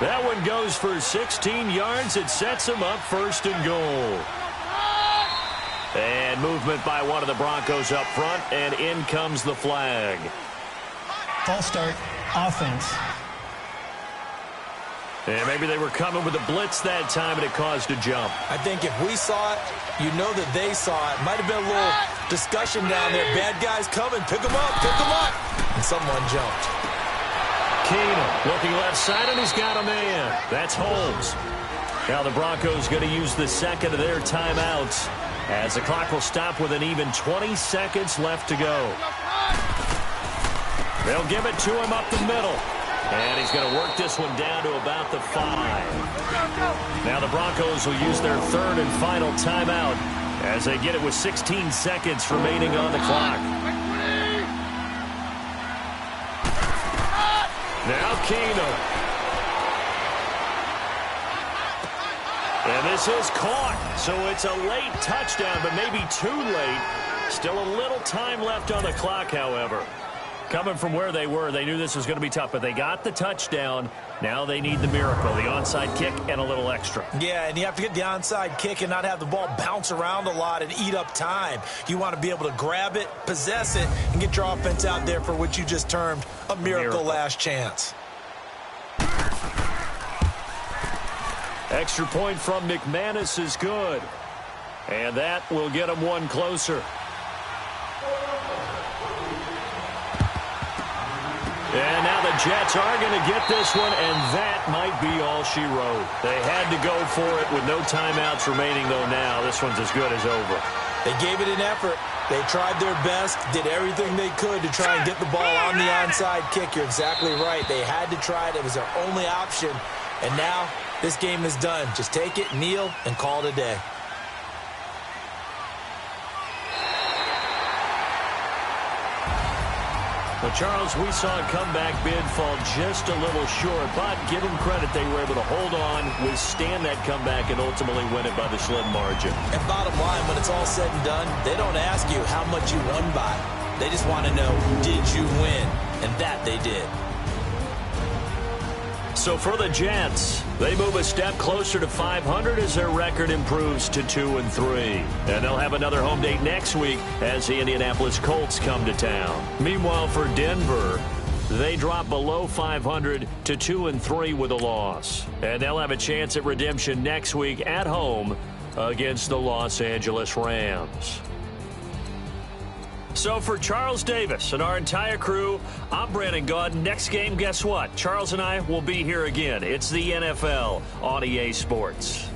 That one goes for 16 yards. It sets him up 1st and goal. And movement by one of the Broncos up front, and in comes the flag. False start, offense. And maybe they were coming with a blitz that time, and it caused a jump. I think if we saw it, you know that they saw it. Might have been a little discussion down there. Bad guys coming. Pick them up. Pick them up. And someone jumped. Keenum looking left side, and he's got a man. That's Holmes. Now the Broncos going to use the second of their timeouts as the clock will stop with an even 20 seconds left to go. They'll give it to him up the middle. And he's going to work this one down to about the 5. Now the Broncos will use their 3rd and final timeout as they get it with 16 seconds remaining on the clock. Now Keenum. And this is caught. So it's a late touchdown, but maybe too late. Still a little time left on the clock, however. Coming from where they were, they knew this was going to be tough, but they got the touchdown. Now they need the miracle, the onside kick and a little extra. Yeah, and you have to get the onside kick and not have the ball bounce around a lot and eat up time. You want to be able to grab it, possess it, and get your offense out there for what you just termed a miracle last chance. Extra point from McManus is good. And that will get them one closer. And now the Jets are going to get this one, and that might be all she wrote. They had to go for it with no timeouts remaining, though now this one's as good as over. They gave it an effort. They tried their best, did everything they could to try and get the ball on the onside kick. You're exactly right. They had to try it. It was their only option. And now this game is done. Just take it, kneel, and call it a day. Well, Charles, we saw a comeback bid fall just a little short, but give them credit, they were able to hold on, withstand that comeback, and ultimately win it by the slim margin. And bottom line, when it's all said and done, they don't ask you how much you won by. They just want to know, did you win? and that they did. So for the Jets, they move a step closer to 500 as their record improves to 2-3. And they'll have another home date next week as the Indianapolis Colts come to town. Meanwhile, for Denver, they drop below 500 to 2-3 with a loss. And they'll have a chance at redemption next week at home against the Los Angeles Rams. So for Charles Davis and our entire crew, I'm Brandon Gaudin. Next game, guess what? Charles and I will be here again. It's the NFL on EA Sports.